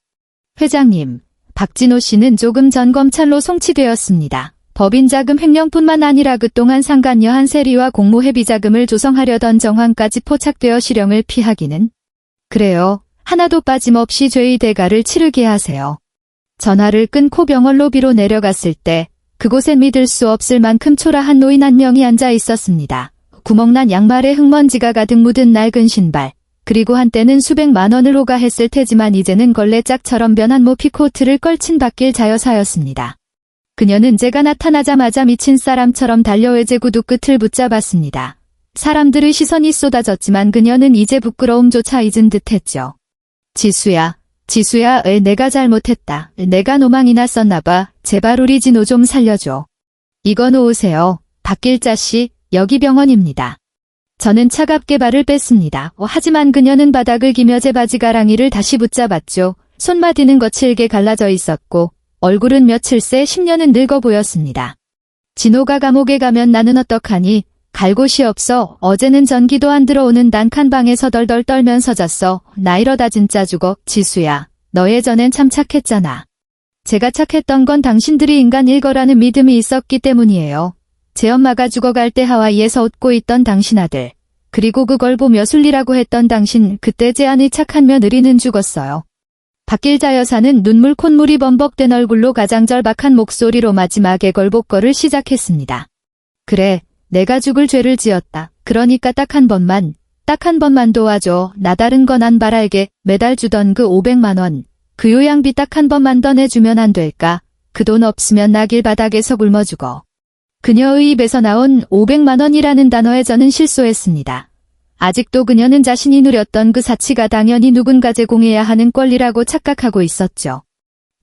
회장님, 박진호 씨는 조금 전 검찰로 송치되었습니다. 법인자금 횡령뿐만 아니라 그동안 상간녀 한세리와 공모회비 자금을 조성하려던 정황까지 포착되어 실형을 피하기는. 그래요. 하나도 빠짐없이 죄의 대가를 치르게 하세요. 전화를 끊고 병원 로비로 내려갔을 때 그곳엔 믿을 수 없을 만큼 초라한 노인 한 명이 앉아 있었습니다. 구멍난 양말에 흙먼지가 가득 묻은 낡은 신발, 그리고 한때는 수백만 원을 호가했을 테지만 이제는 걸레짝처럼 변한 모피코트를 걸친 박길자 여사였습니다. 그녀는 제가 나타나자마자 미친 사람처럼 달려 외제 구두 끝을 붙잡았습니다. 사람들의 시선이 쏟아졌지만 그녀는 이제 부끄러움조차 잊은 듯했죠. 지수야, 내가 잘못했다. 내가 노망이나 썼나봐. 제발 우리 진호 좀 살려줘. 이거 놓으세요. 박길자 씨, 여기 병원입니다. 저는 차갑게 발을 뺐습니다. 하지만 그녀는 바닥을 기며 제 바지가랑이를 다시 붙잡았죠. 손마디는 거칠게 갈라져 있었고 얼굴은 며칠 새 10년은 늙어 보였습니다. 진호가 감옥에 가면 나는 어떡하니? 갈 곳이 없어. 어제는 전기도 안 들어오는 난칸 방에서 덜덜 떨면서 잤어. 나 이러다 진짜 죽어. 지수야, 너 예전엔 참 착했잖아. 제가 착했던 건 당신들이 인간 일거라는 믿음이 있었기 때문이에요. 제 엄마가 죽어갈 때 하와이에서 웃고 있던 당신 아들, 그리고 그걸 보며 술리라고 했던 당신, 그때 제 아내 착한 며느리는 죽었어요. 박길자 여사는 눈물 콧물이 범벅된 얼굴로 가장절박한 목소리로 마지막에 걸복걸을 시작했습니다. 그래, 내가 죽을 죄를 지었다. 그러니까 딱 한 번만 도와줘. 나 다른 건 안 바랄게. 매달 주던 그 500만 원. 그 요양비 딱 한 번만 더 내주면 안 될까? 그 돈 없으면 나 길바닥에서 굶어 죽어. 그녀의 입에서 나온 500만 원이라는 단어에 저는 실소했습니다. 아직도 그녀는 자신이 누렸던 그 사치가 당연히 누군가 제공해야 하는 권리라고 착각하고 있었죠.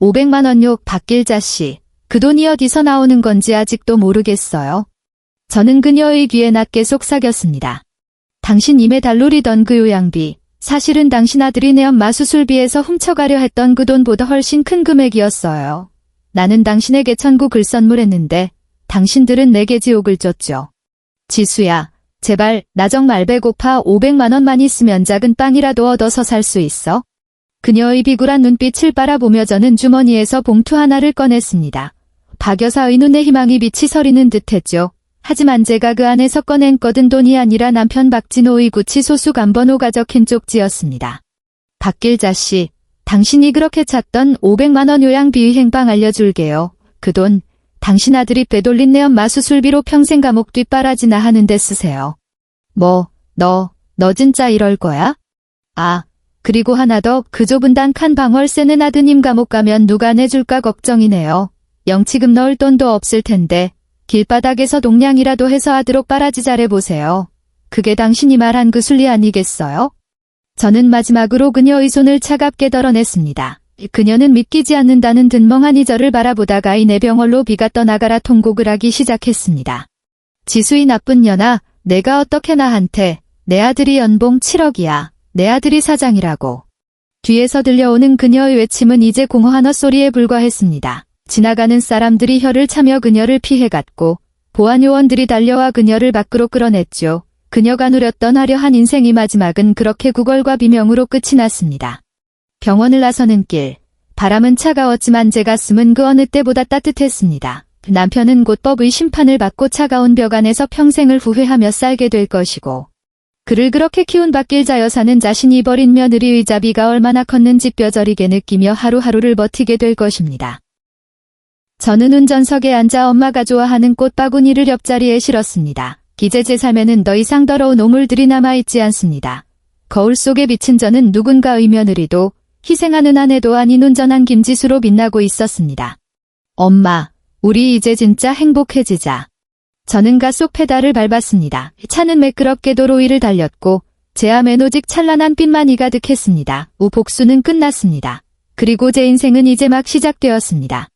500만 원요, 박길자 씨. 그 돈이 어디서 나오는 건지 아직도 모르겠어요. 저는 그녀의 귀에 낮게 속삭였습니다. 당신 임에 달누리던 그 요양비, 사실은 당신 아들이 내 엄마 수술비에서 훔쳐가려 했던 그 돈보다 훨씬 큰 금액이었어요. 나는 당신에게 천국을 선물했는데 당신들은 내게 지옥을 줬죠. 지수야, 제발 나 정말 배고파. 500만 원만 있으면 작은 빵이라도 얻어서 살 수 있어? 그녀의 비굴한 눈빛을 바라보며 저는 주머니에서 봉투 하나를 꺼냈습니다. 박 여사의 눈에 희망이 빛이 서리는 듯했죠. 하지만 제가 그 안에서 꺼낸 것은 돈이 아니라 남편 박진호의 구치 소수 간번호가 적힌 쪽지였습니다. 박길자 씨, 당신이 그렇게 찾던 500만 원 요양비의 행방 알려줄게요. 그 돈, 당신 아들이 빼돌린 내 엄마 수술비로 평생 감옥 뒷바라지나 하는데 쓰세요. 너 진짜 이럴 거야? 아, 그리고 하나 더, 그 좁은 단칸 방월세는 아드님 감옥 가면 누가 내줄까 걱정이네요. 영치금 넣을 돈도 없을 텐데 길바닥에서 동냥이라도 해서 아들옥 바라지 잘해보세요. 그게 당신이 말한 그 순리 아니겠어요? 저는 마지막으로 그녀의 손을 차갑게 덜어냈습니다. 그녀는 믿기지 않는다는 듯 멍하니 저를 바라보다가 이내 병원로 비가 떠나가라 통곡을 하기 시작했습니다. 지수이 나쁜 년아, 내가 어떻게 나한테, 내 아들이 연봉 7억이야. 내 아들이 사장이라고. 뒤에서 들려오는 그녀의 외침은 이제 공허한 헛소리에 불과했습니다. 지나가는 사람들이 혀를 차며 그녀를 피해갔고 보안요원들이 달려와 그녀를 밖으로 끌어냈죠. 그녀가 누렸던 화려한 인생의 마지막은 그렇게 구걸과 비명으로 끝이 났습니다. 병원을 나서는 길. 바람은 차가웠지만 제 가슴은 그 어느 때보다 따뜻했습니다. 남편은 곧 법의 심판을 받고 차가운 벽 안에서 평생을 후회하며 살게 될 것이고 그를 그렇게 키운 박길자 여사는 자신이 버린 며느리의 자비가 얼마나 컸는지 뼈저리게 느끼며 하루하루를 버티게 될 것입니다. 저는 운전석에 앉아 엄마가 좋아하는 꽃바구니를 옆자리에 실었습니다. 이제 제 삶에는 더 이상 더러운 오물들이 남아있지 않습니다. 거울 속에 비친 저는 누군가의 며느리도 희생하는 아내도 아닌 운전한 김지수로 빛나고 있었습니다. 엄마, 우리 이제 진짜 행복해지자. 저는 가속 페달을 밟았습니다. 차는 매끄럽게 도로 위를 달렸고 제 안엔 오직 찬란한 빛만이 가득했습니다. 복수는 끝났습니다. 그리고 제 인생은 이제 막 시작되었습니다.